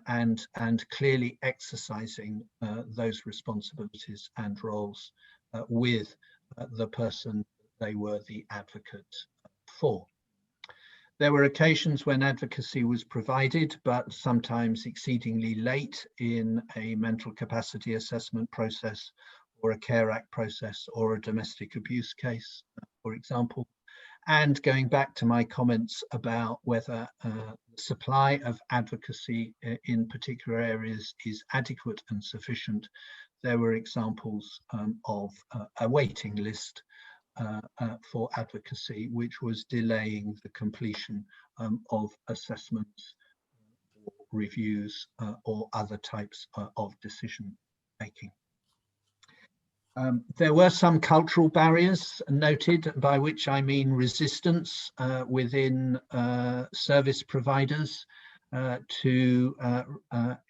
and clearly exercising those responsibilities and roles with the person they were the advocate for. There were occasions when advocacy was provided, but sometimes exceedingly late in a mental capacity assessment process or a Care Act process or a domestic abuse case, for example. And going back to my comments about whether the supply of advocacy in particular areas is adequate and sufficient, there were examples of a waiting list for advocacy, which was delaying the completion of assessments, or reviews, or other types of decision making. There were some cultural barriers noted, by which I mean resistance within service providers to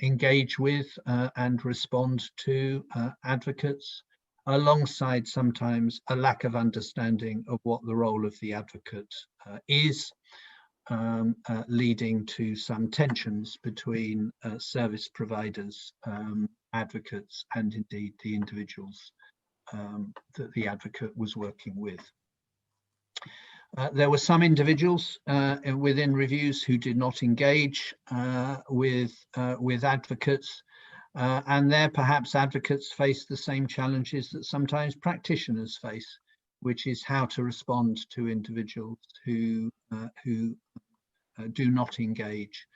engage with and respond to advocates, alongside sometimes a lack of understanding of what the role of the advocate is, leading to some tensions between service providers, advocates, and indeed the individuals that the advocate was working with. There were some individuals within reviews who did not engage with advocates, and there perhaps advocates face the same challenges that sometimes practitioners face, which is how to respond to individuals who do not engage,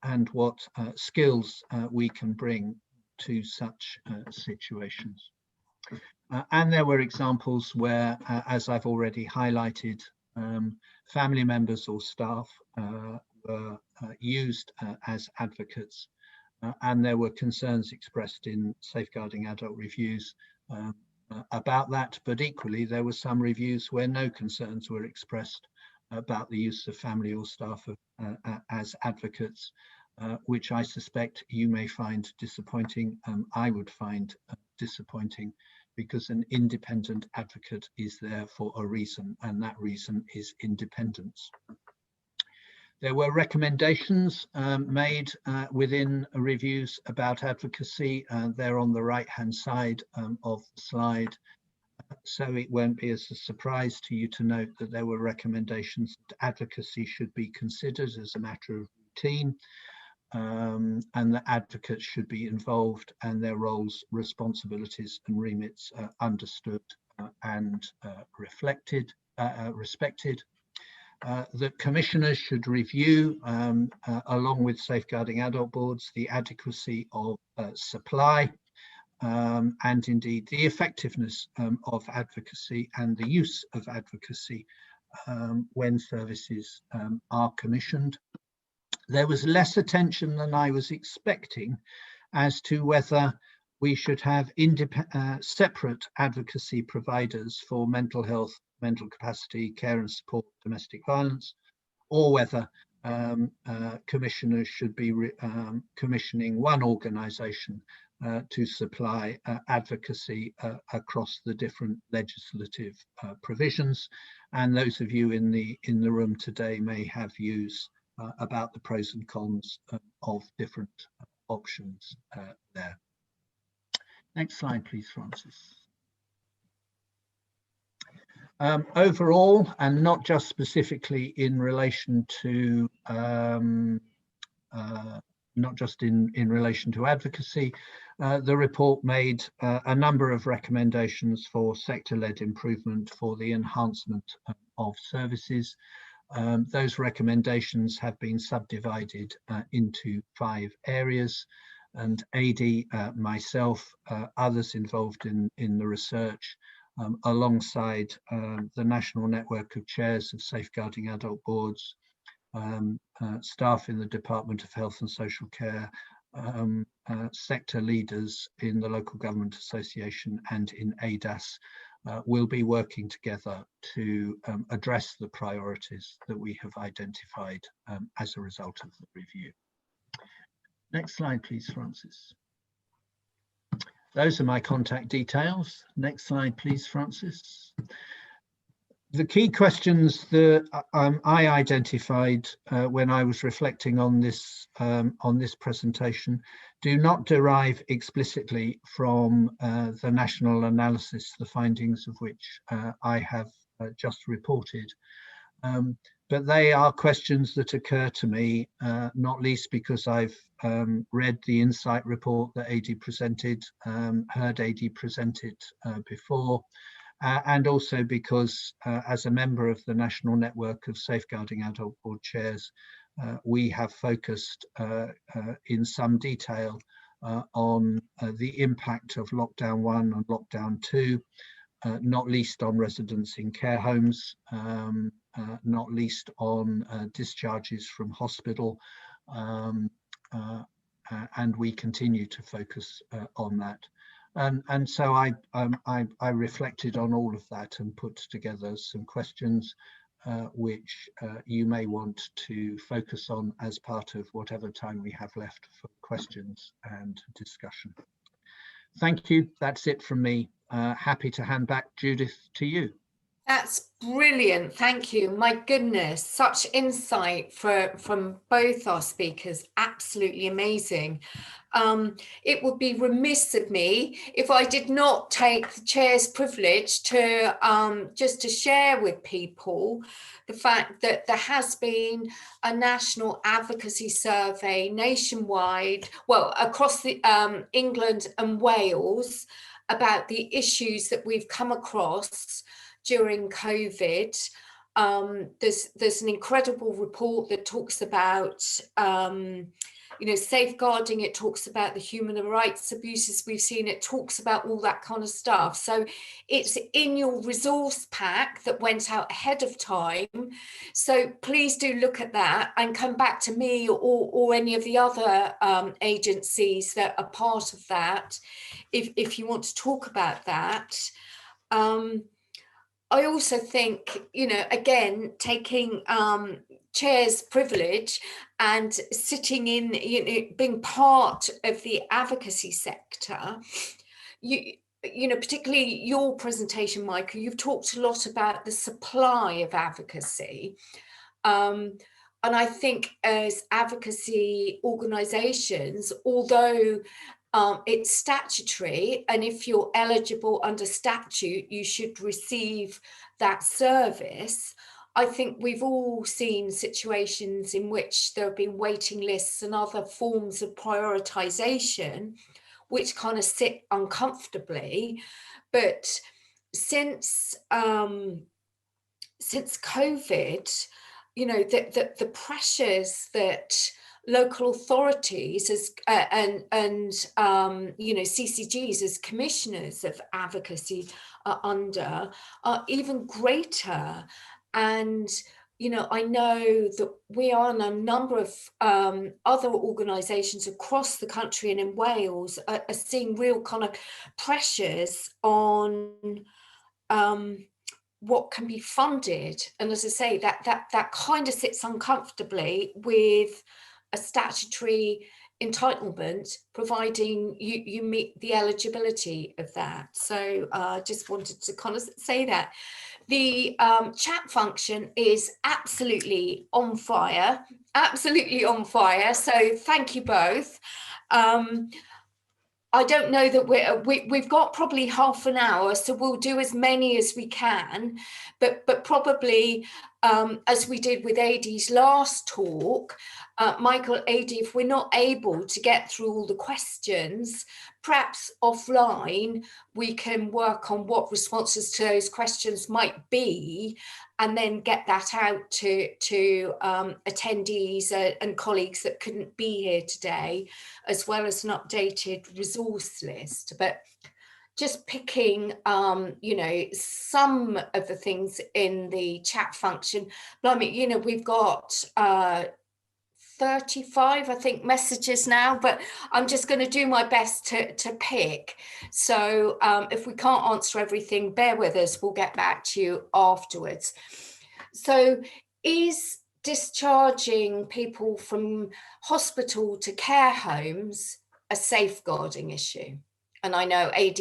and what skills we can bring to such situations. And there were examples where, as I've already highlighted, family members or staff were used as advocates, and there were concerns expressed in safeguarding adult reviews about that, but equally there were some reviews where no concerns were expressed about the use of family or staff as advocates, which I suspect you may find disappointing. I would find disappointing, because an independent advocate is there for a reason, and that reason is independence. There were recommendations made within reviews about advocacy. They're on the right-hand side of the slide, so it won't be as a surprise to you to note that there were recommendations that advocacy should be considered as a matter of routine, and that advocates should be involved and their roles, responsibilities and remits understood and respected. That commissioners should review, along with safeguarding adult boards, the adequacy of supply, and indeed the effectiveness of advocacy and the use of advocacy when services are commissioned. There was less attention than I was expecting as to whether we should have separate advocacy providers for mental health, mental capacity, care and support, domestic violence, or whether commissioners should be commissioning one organisation to supply advocacy across the different legislative provisions. And those of you in the room today may have views about the pros and cons of different options there. Next slide, please, Francis. Overall, and not just specifically in relation to advocacy, the report made a number of recommendations for sector-led improvement for the enhancement of services. Those recommendations have been subdivided into 5 areas, and AD, myself, others involved in the research, alongside the National Network of Chairs of Safeguarding Adult Boards, staff in the Department of Health and Social Care, sector leaders in the Local Government Association and in ADAS, will be working together to address the priorities that we have identified as a result of the review. Next slide, please, Francis. those are my contact details. Next slide, please, Francis. The key questions that I identified when I was reflecting on this presentation do not derive explicitly from the national analysis, the findings of which I have just reported. But they are questions that occur to me, not least because I've read the insight report that AD presented, heard AD presented before, and also because as a member of the National Network of Safeguarding Adult Board Chairs, we have focused in some detail on the impact of lockdown 1 and lockdown 2, not least on residents in care homes, not least on discharges from hospital, and we continue to focus on that. And so I reflected on all of that and put together some questions which you may want to focus on as part of whatever time we have left for questions and discussion. Thank you. That's it from me. Happy to hand back, Judith, to you. That's brilliant. Thank you. My goodness, such insight from both our speakers. Absolutely amazing. It would be remiss of me if I did not take the chair's privilege to just to share with people the fact that there has been a national advocacy survey nationwide, well, across the England and Wales, about the issues that we've come across during COVID. There's an incredible report that talks about safeguarding. It talks about the human rights abuses we've seen. It talks about all that kind of stuff. So it's in your resource pack that went out ahead of time. So please do look at that and come back to me or any of the other agencies that are part of that if you want to talk about that. I also think, again, taking chair's privilege and sitting in, being part of the advocacy sector, particularly your presentation, Michael, you've talked a lot about the supply of advocacy. And I think as advocacy organisations, although it's statutory, and if you're eligible under statute, you should receive that service. I think we've all seen situations in which there have been waiting lists and other forms of prioritisation, which kind of sit uncomfortably. But since COVID, the pressures that local authorities and CCGs as commissioners of advocacy are under are even greater. And I know that we are in a number of other organisations across the country and in Wales are seeing real kind of pressures on what can be funded. And as I say, that kind of sits uncomfortably with a statutory entitlement, providing you meet the eligibility of that. So I just wanted to kind of say that. The chat function is absolutely on fire, so thank you both. I don't know that we've got probably half an hour, so we'll do as many as we can, but probably as we did with AD's last talk, Michael, AD, if we're not able to get through all the questions, perhaps offline we can work on what responses to those questions might be, and then get that out to attendees and colleagues that couldn't be here today, as well as an updated resource list. But just picking, some of the things in the chat function. But I mean, we've got 35, I think, messages now, but I'm just going to do my best to pick. So if we can't answer everything, bear with us, we'll get back to you afterwards. So is discharging people from hospital to care homes a safeguarding issue? and I know AD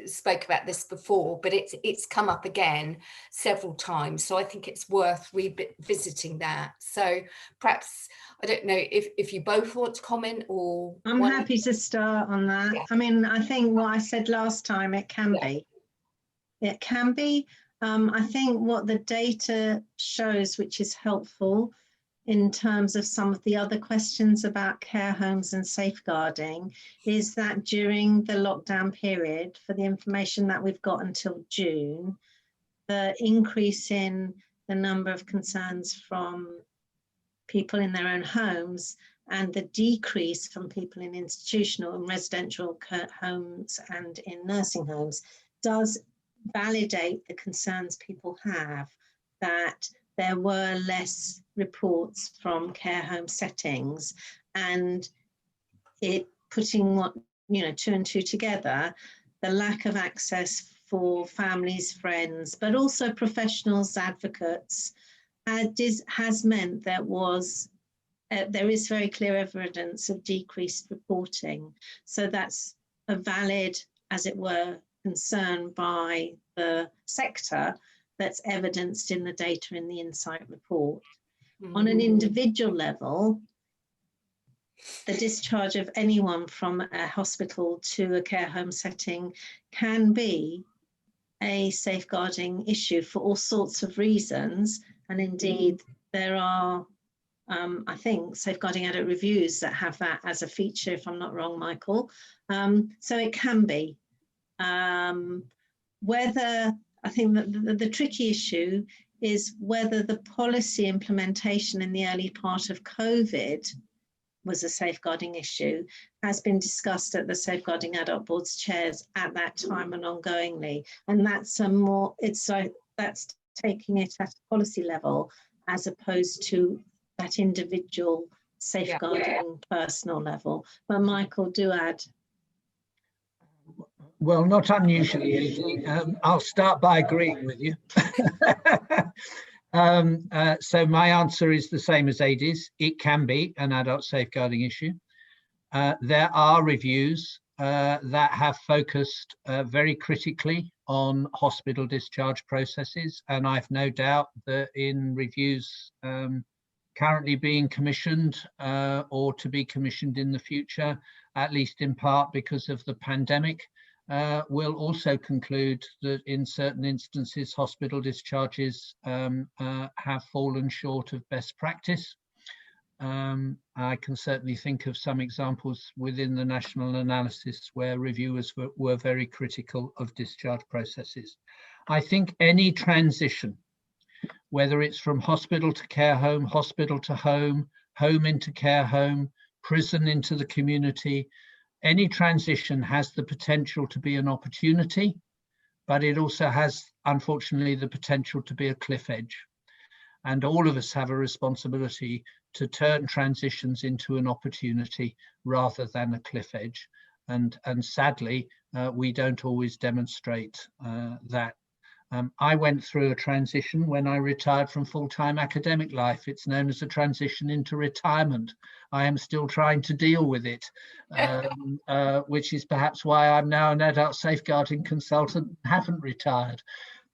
spoke about this before, but it's come up again several times. So I think it's worth revisiting that. So perhaps, I don't know if you both want to comment, or I'm happy to start on that. Yeah. I mean, I think what I said last time, it can be. It can be. I think what the data shows, which is helpful in terms of some of the other questions about care homes and safeguarding, is that during the lockdown period, for the information that we've got until June, the increase in the number of concerns from people in their own homes and the decrease from people in institutional and residential homes and in nursing homes does validate the concerns people have, that there were less reports from care home settings, and it putting what, you know, 2 and 2 together, the lack of access for families, friends, but also professionals, advocates, has meant there is very clear evidence of decreased reporting. So that's a valid, as it were, concern by the sector that's evidenced in the data in the Insight report. On an individual level, the discharge of anyone from a hospital to a care home setting can be a safeguarding issue for all sorts of reasons. And indeed, there are, I think, safeguarding adult reviews that have that as a feature, if I'm not wrong, Michael. So it can be. Whether, I think that the tricky issue is whether the policy implementation in the early part of COVID was a safeguarding issue, has been discussed at the Safeguarding Adult Board's chairs at that time and ongoingly. And that's that's taking it at a policy level as opposed to that individual safeguarding personal level. But Michael, do add. Well, not unusually, I'll start by agreeing with you. So my answer is the same as Adie's. It can be an adult safeguarding issue. There are reviews that have focused very critically on hospital discharge processes, and I've no doubt that in reviews currently being commissioned or to be commissioned in the future, at least in part because of the pandemic, will also conclude that in certain instances hospital discharges have fallen short of best practice. I can certainly think of some examples within the national analysis where reviewers were very critical of discharge processes. I think any transition, whether it's from hospital to care home, hospital to home, home into care home, prison into the community, any transition has the potential to be an opportunity, but it also has, unfortunately, the potential to be a cliff edge. And all of us have a responsibility to turn transitions into an opportunity rather than a cliff edge. And sadly, we don't always demonstrate that. I went through a transition when I retired from full-time academic life. It's known as a transition into retirement. I am still trying to deal with it, which is perhaps why I'm now an adult safeguarding consultant and haven't retired.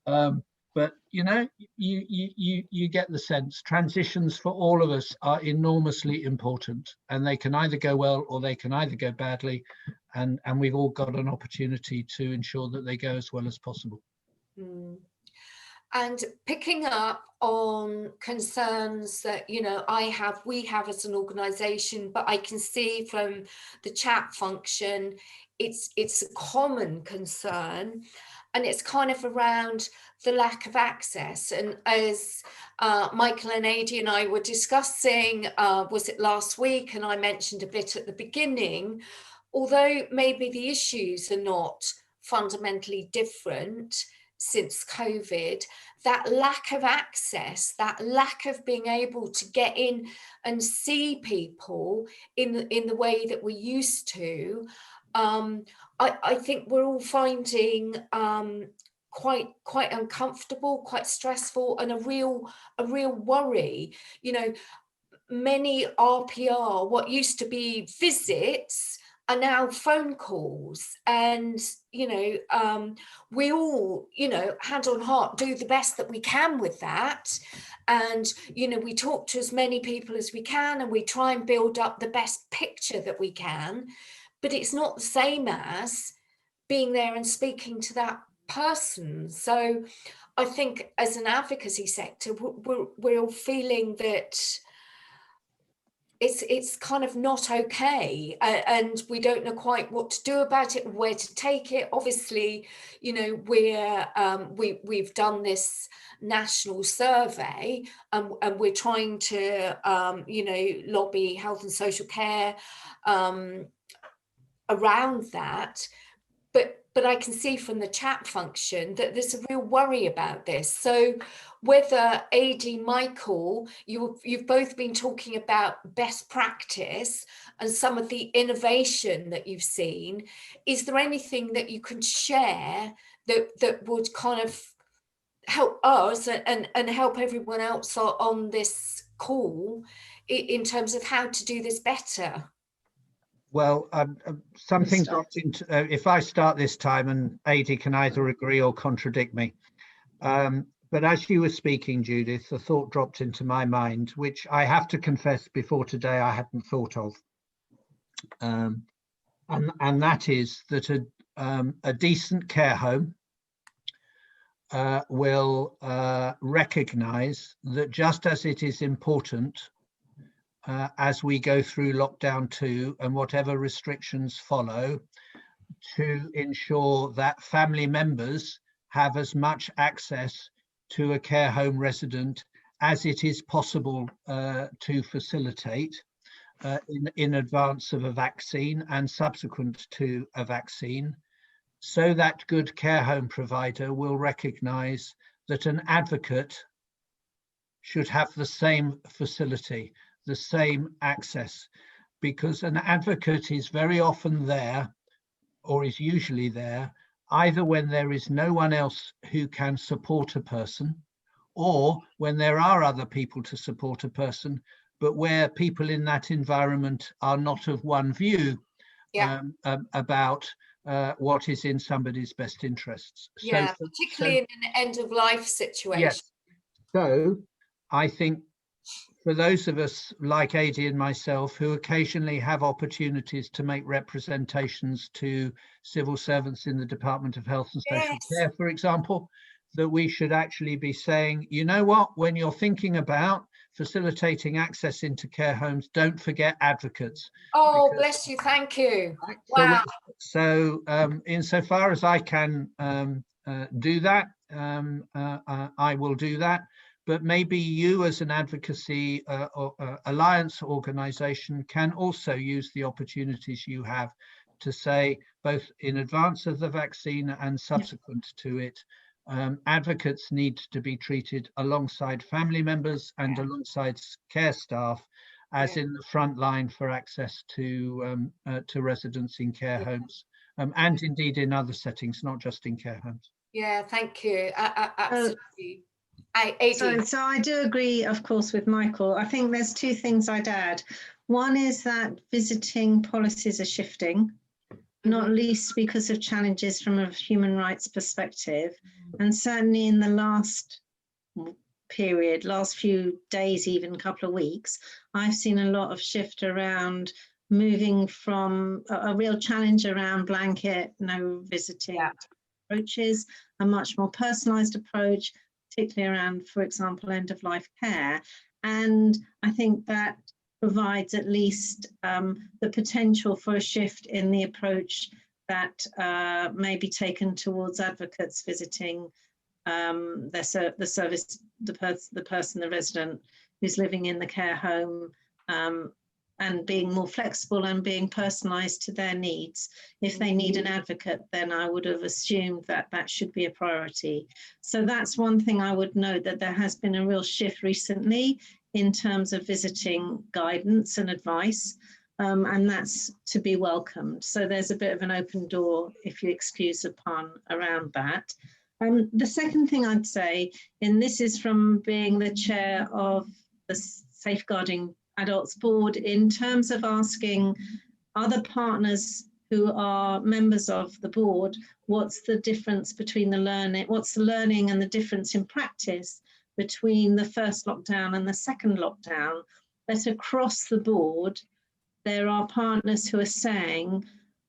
But you know, you get the sense. Transitions for all of us are enormously important, and they can either go well or they can either go badly, and we've all got an opportunity to ensure that they go as well as possible. And picking up on concerns that, you know, we have as an organisation, but I can see from the chat function, it's a common concern, and it's kind of around the lack of access. And as Michael and Adie and I were discussing, was it last week, and I mentioned a bit at the beginning, although maybe the issues are not fundamentally different since COVID, that lack of access, that lack of being able to get in and see people in the way that we used to, I think we're all finding quite uncomfortable, quite stressful, and a real worry. You know, many RPR, what used to be visits are now phone calls, and we all, hand on heart, do the best that we can with that. And we talk to as many people as we can, and we try and build up the best picture that we can, but it's not the same as being there and speaking to that person. So I think as an advocacy sector, we're all feeling that it's kind of not okay, and we don't know quite what to do about it, where to take it. Obviously, we've done this national survey, and we're trying to lobby health and social care around that. But I can see from the chat function that there's a real worry about this. So whether AD, Michael, you've both been talking about best practice and some of the innovation that you've seen, is there anything that you can share that would kind of help us and help everyone else on this call in terms of how to do this better? Well, something dropped into, if I start this time, and AD can either agree or contradict me. But as you were speaking, Judith, a thought dropped into my mind, which I have to confess before today I hadn't thought of. And that is that a decent care home will recognise that just as it is important as we go through lockdown 2 and whatever restrictions follow, to ensure that family members have as much access to a care home resident as it is possible to facilitate in advance of a vaccine and subsequent to a vaccine, so that good care home provider will recognise that an advocate should have the same facility, the same access, because an advocate is very often there, or is usually there, either when there is no one else who can support a person, or when there are other people to support a person, but where people in that environment are not of one view about what is in somebody's best interests. Yeah, so, particularly in an end of life situation. Yes. So I think for those of us like AD and myself who occasionally have opportunities to make representations to civil servants in the Department of Health and Social Care, for example, that we should actually be saying, you know what, when you're thinking about facilitating access into care homes, don't forget advocates. Oh, bless you, thank you. Wow. So insofar as I can do that, I will do that. But maybe you as an advocacy alliance organisation can also use the opportunities you have to say, both in advance of the vaccine and subsequent to it, advocates need to be treated alongside family members and alongside care staff as in the front line for access to residents in care homes, and indeed in other settings, not just in care homes. Yeah, thank you. Absolutely. So I do agree, of course, with Michael. I think there's two things I'd add. One is that visiting policies are shifting, not least because of challenges from a human rights perspective. And certainly in the last period, last few days, even a couple of weeks, I've seen a lot of shift around moving from a real challenge around blanket, no visiting approaches, a much more personalised approach, particularly around, for example, end-of-life care. And I think that provides at least the potential for a shift in the approach that may be taken towards advocates visiting the person, the resident who's living in the care home, and being more flexible and being personalised to their needs. If they need an advocate, then I would have assumed that that should be a priority. So that's one thing I would note, that there has been a real shift recently in terms of visiting guidance and advice, and that's to be welcomed. So there's a bit of an open door, if you excuse the pun, around that. The second thing I'd say, and this is from being the chair of the Safeguarding Adults Board, in terms of asking other partners who are members of the board, what's the difference between the learning, what's the learning and the difference in practice between the first lockdown and the second lockdown, that across the board, there are partners who are saying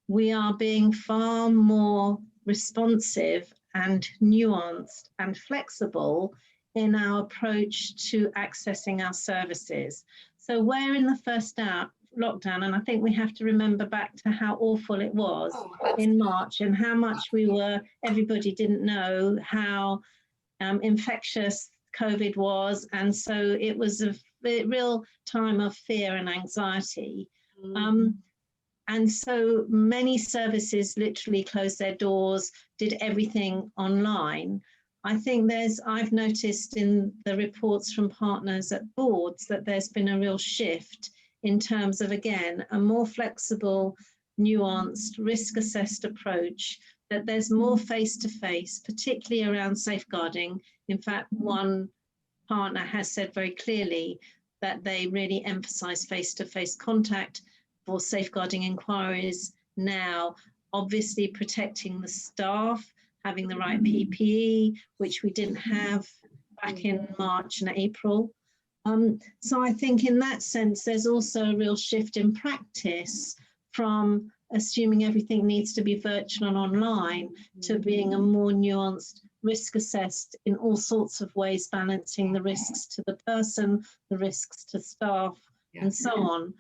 we are being far more responsive and nuanced and flexible in our approach to accessing our services. So where in the first lockdown, and I think we have to remember back to how awful it was in March and how much everybody didn't know how infectious COVID was. And so it was a real time of fear and anxiety. And so many services literally closed their doors, did everything online. I think I've noticed in the reports from partners at boards that there's been a real shift in terms of, again, a more flexible, nuanced, risk-assessed approach, that there's more face-to-face, particularly around safeguarding. In fact, one partner has said very clearly that they really emphasize face-to-face contact for safeguarding inquiries now, obviously protecting the staff, having the right PPE, which we didn't have back in March and April. So I think in that sense, there's also a real shift in practice from assuming everything needs to be virtual and online to being a more nuanced, risk-assessed in all sorts of ways, balancing the risks to the person, the risks to staff, and so on.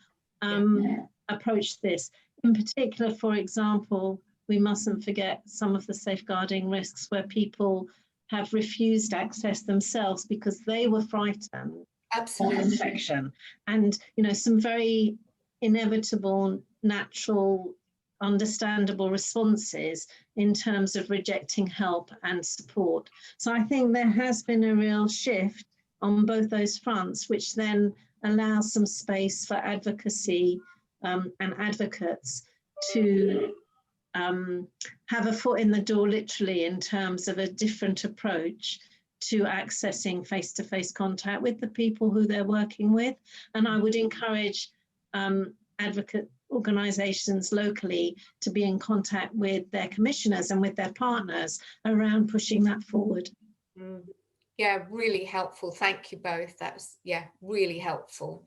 Approach this. In particular, for example, we mustn't forget some of the safeguarding risks where people have refused access themselves because they were frightened of infection. And, you know, some very inevitable, natural, understandable responses in terms of rejecting help and support. So I think there has been a real shift on both those fronts, which then allows some space for advocacy and advocates to have a foot in the door, literally, in terms of a different approach to accessing face-to-face contact with the people who they're working with. And I would encourage advocate organisations locally to be in contact with their commissioners and with their partners around pushing that forward. Yeah, really helpful. Thank you both. That was, really helpful.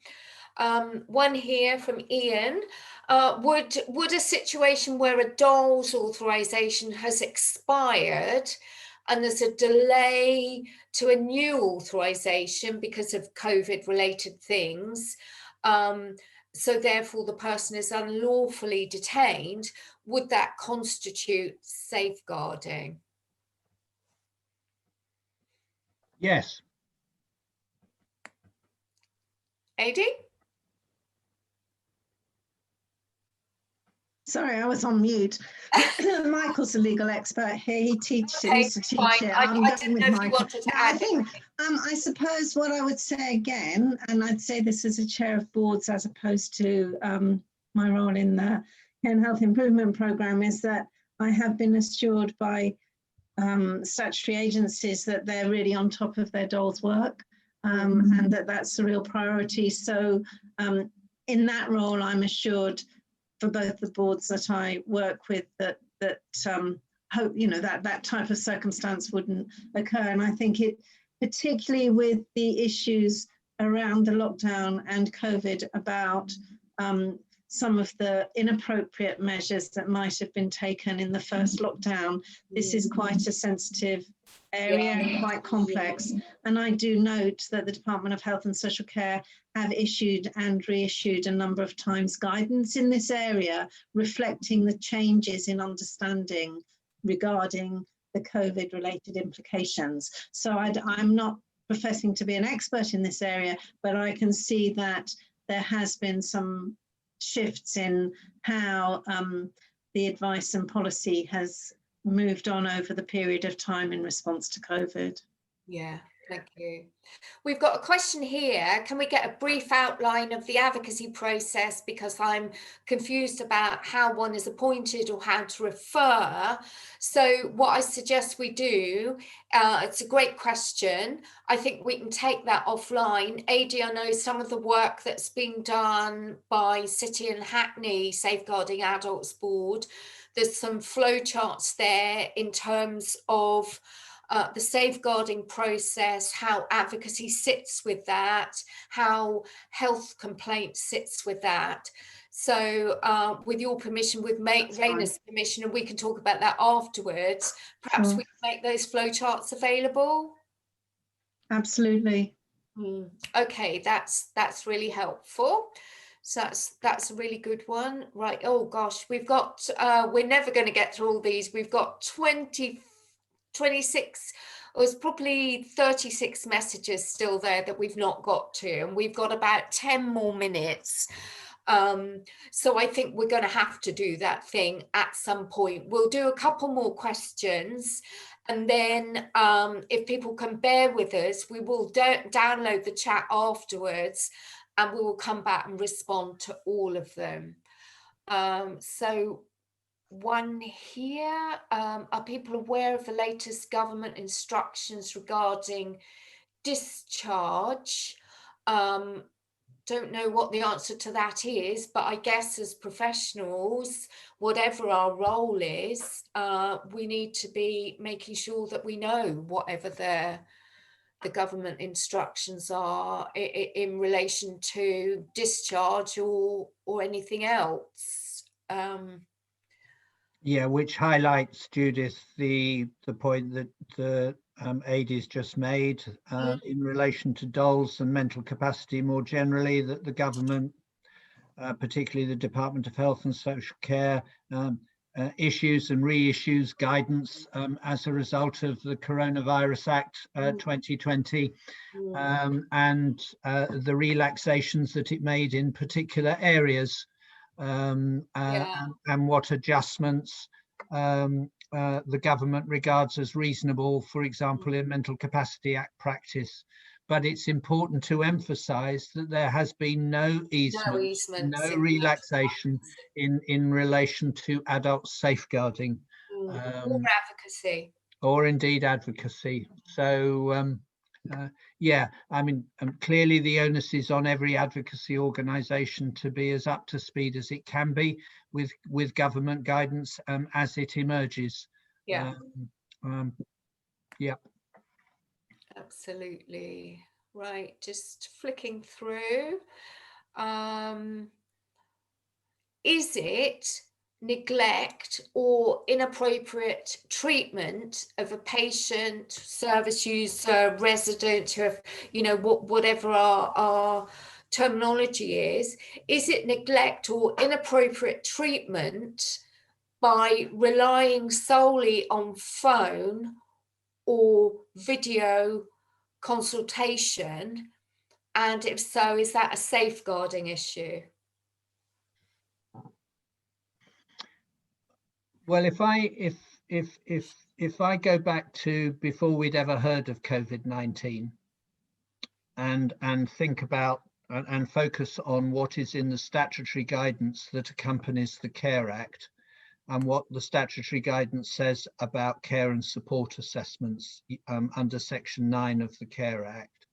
One here from Ian. Would a situation where a dole's authorisation has expired and there's a delay to a new authorisation because of COVID-related things, so therefore the person is unlawfully detained, would that constitute safeguarding? Yes. Adi? Sorry, I was on mute. Michael's a legal expert here. He teaches. Okay, used to teach fine. it. I I'm didn't going with know if you Michael. wanted to add I think, I suppose what I would say again, and I'd say this as a chair of boards as opposed to my role in the Health Improvement Programme, is that I have been assured by statutory agencies that they're really on top of their dole's work, and that's a real priority. So in that role, I'm assured for both the boards that I work with that hope, you know, that type of circumstance wouldn't occur. And I think it, particularly with the issues around the lockdown and COVID about some of the inappropriate measures that might have been taken in the first lockdown, this is quite a sensitive area and quite complex. And I do note that the Department of Health and Social Care have issued and reissued a number of times guidance in this area, reflecting the changes in understanding regarding the COVID-related implications. So I'm not professing to be an expert in this area, but I can see that there has been some shifts in how the advice and policy has moved on over the period of time in response to COVID. Yeah, Thank you. We've got a question here. Can we get a brief outline of the advocacy process? Because I'm confused about how one is appointed or how to refer. So what I suggest we do, it's a great question. I think we can take that offline. AD, I know some of the work that's being done by City and Hackney Safeguarding Adults Board. There's some flow charts there in terms of the safeguarding process, how advocacy sits with that, how health complaint sits with that. So with your permission, with Raina's permission, and we can talk about that afterwards, perhaps we can make those flow charts available. Absolutely. Okay, that's really helpful. So that's a really good one. Right, oh gosh, we've got, we're never going to get through all these. We've got 26, it was probably 36 messages still there that we've not got to, and we've got about 10 more minutes. So I think we're going to have to do that thing at some point. We'll do a couple more questions, and then if people can bear with us, we will download the chat afterwards, and we will come back and respond to all of them. So one here, are people aware of the latest government instructions regarding discharge? Don't know what the answer to that is, but I guess as professionals, whatever our role is, we need to be making sure that we know whatever the government instructions are in relation to discharge or anything else. Yeah, which highlights, Judith, the point that the AD's just made in relation to DOLS and mental capacity more generally, that the government, particularly the Department of Health and Social Care, issues and reissues guidance as a result of the Coronavirus Act 2020 and the relaxations that it made in particular areas. And what adjustments the government regards as reasonable, for example, in Mental Capacity Act practice. But it's important to emphasise that there has been no easement, no relaxation in relation to adult safeguarding. Or advocacy. Or indeed advocacy. So yeah, I mean, clearly the onus is on every advocacy organisation to be as up to speed as it can be with government guidance as it emerges. Yeah. Yeah. Absolutely. Right, just flicking through. Is it neglect or inappropriate treatment of a patient, service user, resident, who have, you know, whatever our terminology is it neglect or inappropriate treatment by relying solely on phone or video consultation? And if so, is that a safeguarding issue? Well, if I go back to before we'd ever heard of COVID-19 and think about and focus on what is in the statutory guidance that accompanies the Care Act and what the statutory guidance says about care and support assessments under Section 9 of the Care Act,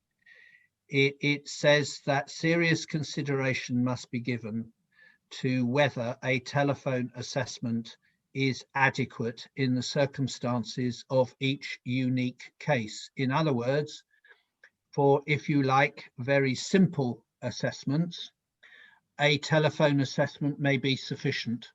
it says that serious consideration must be given to whether a telephone assessment is adequate in the circumstances of each unique case. In other words, for, if you like, very simple assessments, a telephone assessment may be sufficient.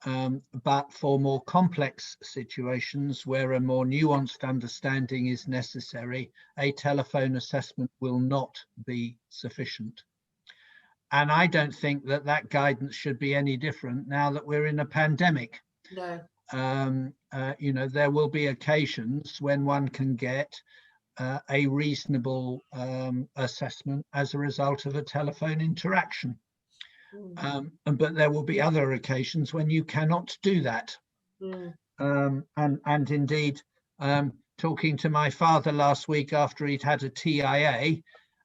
But for more complex situations where a more nuanced understanding is necessary, a telephone assessment will not be sufficient. And I don't think that that guidance should be any different now that we're in a pandemic. No. You know, there will be occasions when one can get a reasonable assessment as a result of a telephone interaction. But there will be other occasions when you cannot do that. And indeed, talking to my father last week after he'd had a TIA,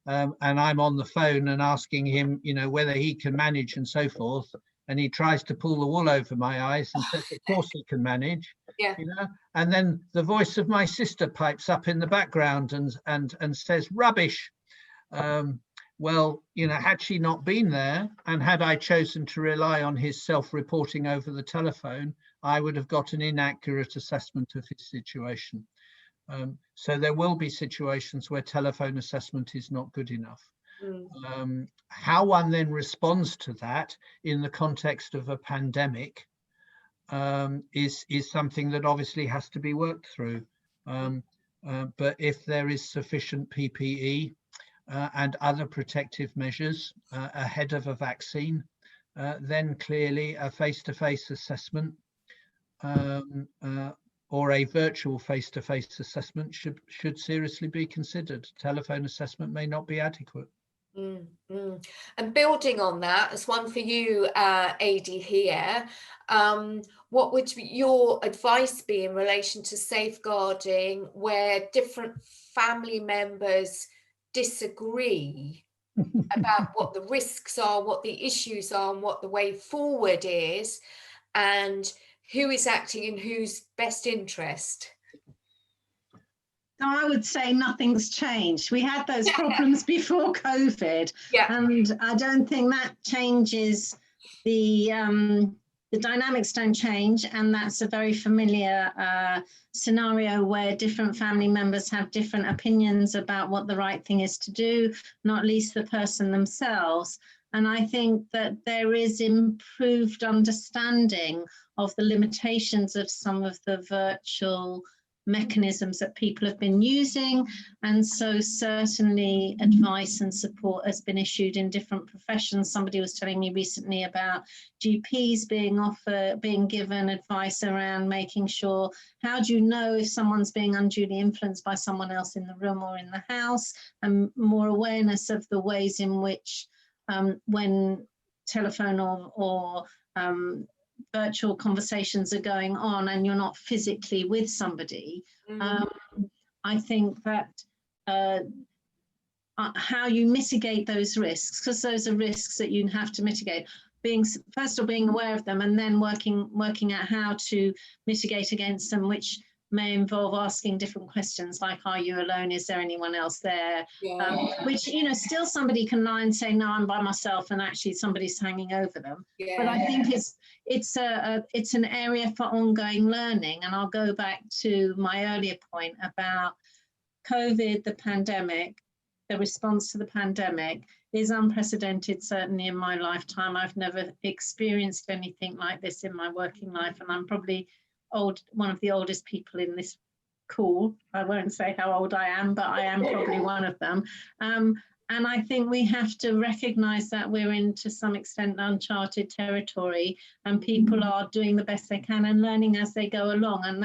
and I'm on the phone and asking him, you know, whether he can manage and so forth. And he tries to pull the wool over my eyes and says, of course he can manage. Yeah. You know, and then the voice of my sister pipes up in the background and says, rubbish. Well, you know, had she not been there, and had I chosen to rely on his self-reporting over the telephone, I would have got an inaccurate assessment of his situation. So there will be situations where telephone assessment is not good enough. How one then responds to that in the context of a pandemic is something that obviously has to be worked through. But if there is sufficient PPE and other protective measures ahead of a vaccine, then clearly a face-to-face assessment or a virtual face-to-face assessment should seriously be considered. Telephone assessment may not be adequate. And building on that, as one for you, AD here, what would your advice be in relation to safeguarding where different family members disagree about what the risks are, what the issues are, and what the way forward is, and who is acting in whose best interest? I would say nothing's changed. We had those problems before COVID, and I don't think that changes the dynamics don't change, and that's a very familiar scenario where different family members have different opinions about what the right thing is to do, not least the person themselves. And I think that there is improved understanding of the limitations of some of the virtual mechanisms that people have been using, and so certainly advice and support has been issued in different professions. Somebody was telling me recently about GPs being given advice around making sure, how do you know if someone's being unduly influenced by someone else in the room or in the house, and more awareness of the ways in which when telephone or virtual conversations are going on and you're not physically with somebody. I think that how you mitigate those risks, because those are risks that you have to mitigate, first of all being aware of them, and then working out how to mitigate against them, which may involve asking different questions like, are you alone? Is there anyone else there? Which, you know, still somebody can lie and say, no, I'm by myself, and actually somebody's hanging over them. But I think it's an area for ongoing learning. And I'll go back to my earlier point about COVID, the pandemic. The response to the pandemic is unprecedented, certainly in my lifetime. I've never experienced anything like this in my working life, and I'm probably one of the oldest people in this call. I won't say how old I am, but I am probably one of them. And I think we have to recognize that we're in, to some extent, uncharted territory, and people are doing the best they can and learning as they go along, and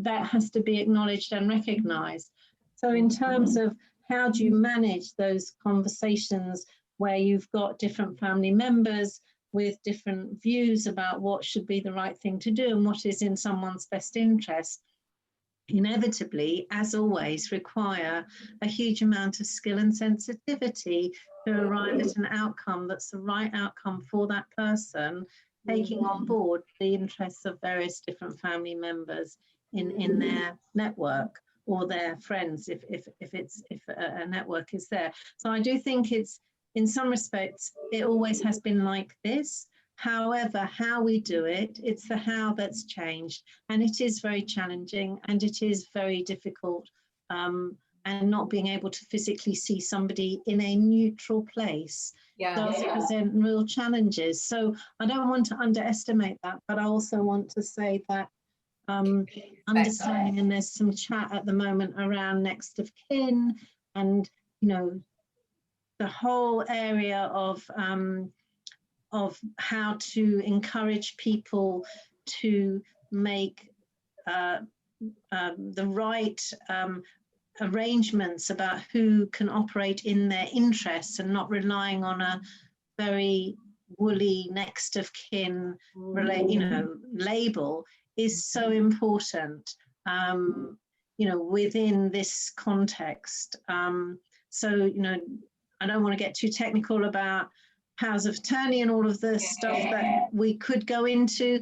that has to be acknowledged and recognized. So in terms of how do you manage those conversations where you've got different family members with different views about what should be the right thing to do and what is in someone's best interest, inevitably, as always, require a huge amount of skill and sensitivity to arrive at an outcome that's the right outcome for that person, taking on board the interests of various different family members in their network or their friends, if a network is there. So I do think it's, in some respects, it always has been like this. However, how we do it, it's the how that's changed. And it is very challenging, and it is very difficult. And not being able to physically see somebody in a neutral place does present real challenges. So I don't want to underestimate that, but I also want to say that understanding, and there's some chat at the moment around next of kin, and, you know, the whole area of how to encourage people to make the right arrangements about who can operate in their interests and not relying on a very woolly next of kin label is so important. within this context. So, I don't want to get too technical about powers of attorney and all of the stuff that we could go into,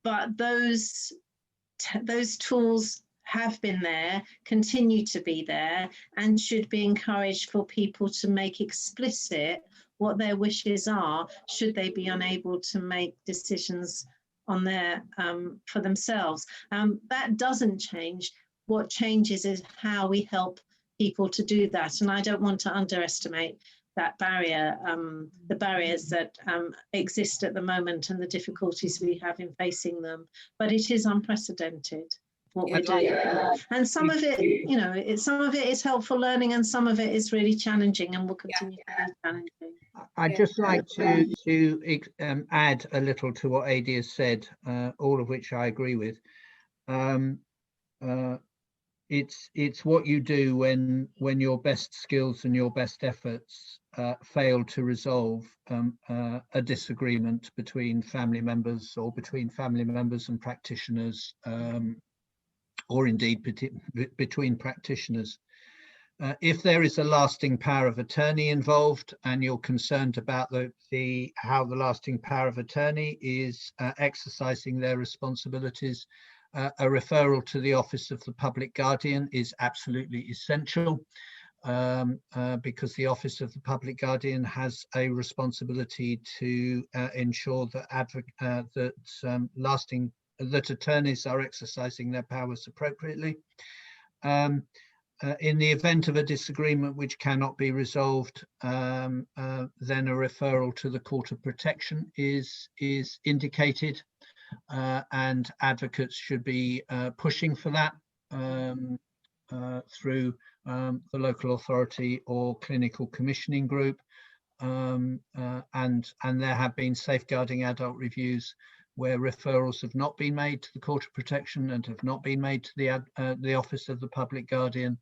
but those tools have been there, continue to be there, and should be encouraged for people to make explicit what their wishes are, should they be unable to make decisions on their for themselves. That doesn't change. What changes is how we help people to do that, and I don't want to underestimate that barrier, the barriers that exist at the moment and the difficulties we have in facing them. But it is unprecedented what we're doing, and some of it, some of it is helpful learning, and some of it is really challenging, and will continue to be challenging. I'd just like to add a little to what Adi has said, all of which I agree with. It's what you do when your best skills and your best efforts fail to resolve a disagreement between family members, or between family members and practitioners, or indeed between practitioners. If there is a lasting power of attorney involved, and you're concerned about how the lasting power of attorney is exercising their responsibilities, a referral to the Office of the Public Guardian is absolutely essential, because the Office of the Public Guardian has a responsibility to ensure that that attorneys are exercising their powers appropriately. In the event of a disagreement which cannot be resolved, then a referral to the Court of Protection is indicated, and advocates should be pushing for that through the local authority or clinical commissioning group, and there have been safeguarding adult reviews where referrals have not been made to the Court of Protection and have not been made to the Office of the Public Guardian,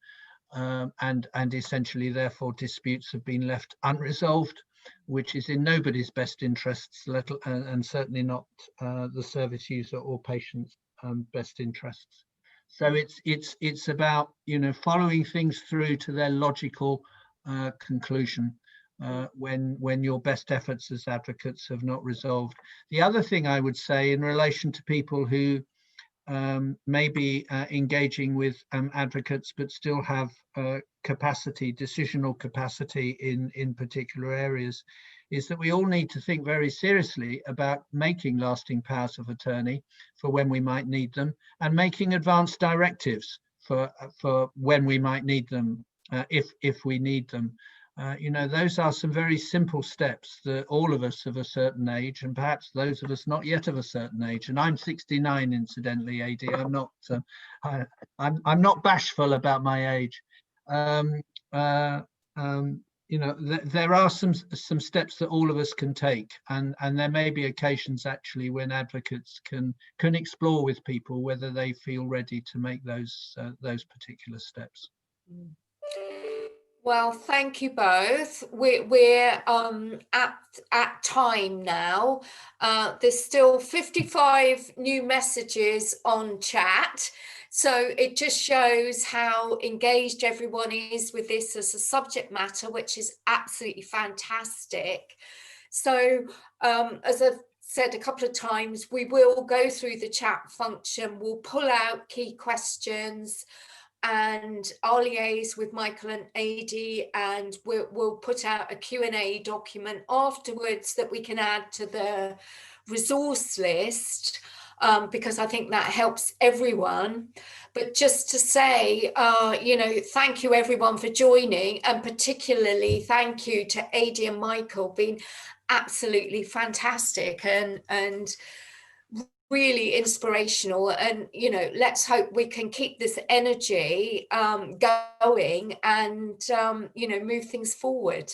and essentially therefore disputes have been left unresolved, which is in nobody's best interests, and certainly not the service user or patient's best interests. So it's about following things through to their logical conclusion when your best efforts as advocates have not resolved. The other thing I would say in relation to people who may be engaging with advocates but still have decisional capacity in particular areas, is that we all need to think very seriously about making lasting powers of attorney for when we might need them, and making advance directives for when we might need them, if we need them. Those are some very simple steps that all of us of a certain age, and perhaps those of us not yet of a certain age, and I'm 69 incidentally, AD, I'm not bashful about my age. There are some steps that all of us can take, and there may be occasions actually when advocates can explore with people whether they feel ready to make those particular steps. Well, thank you both. We're at time now. There's still 55 new messages on chat. So it just shows how engaged everyone is with this as a subject matter, which is absolutely fantastic. So as I've said a couple of times, we will go through the chat function. We'll pull out key questions, and I'll liaise with Michael and Adi, and we'll put out a Q&A document afterwards that we can add to the resource list, because I think that helps everyone. But just to say, thank you everyone for joining, and particularly thank you to Adi and Michael, been absolutely fantastic and really inspirational, and let's hope we can keep this energy going and move things forward.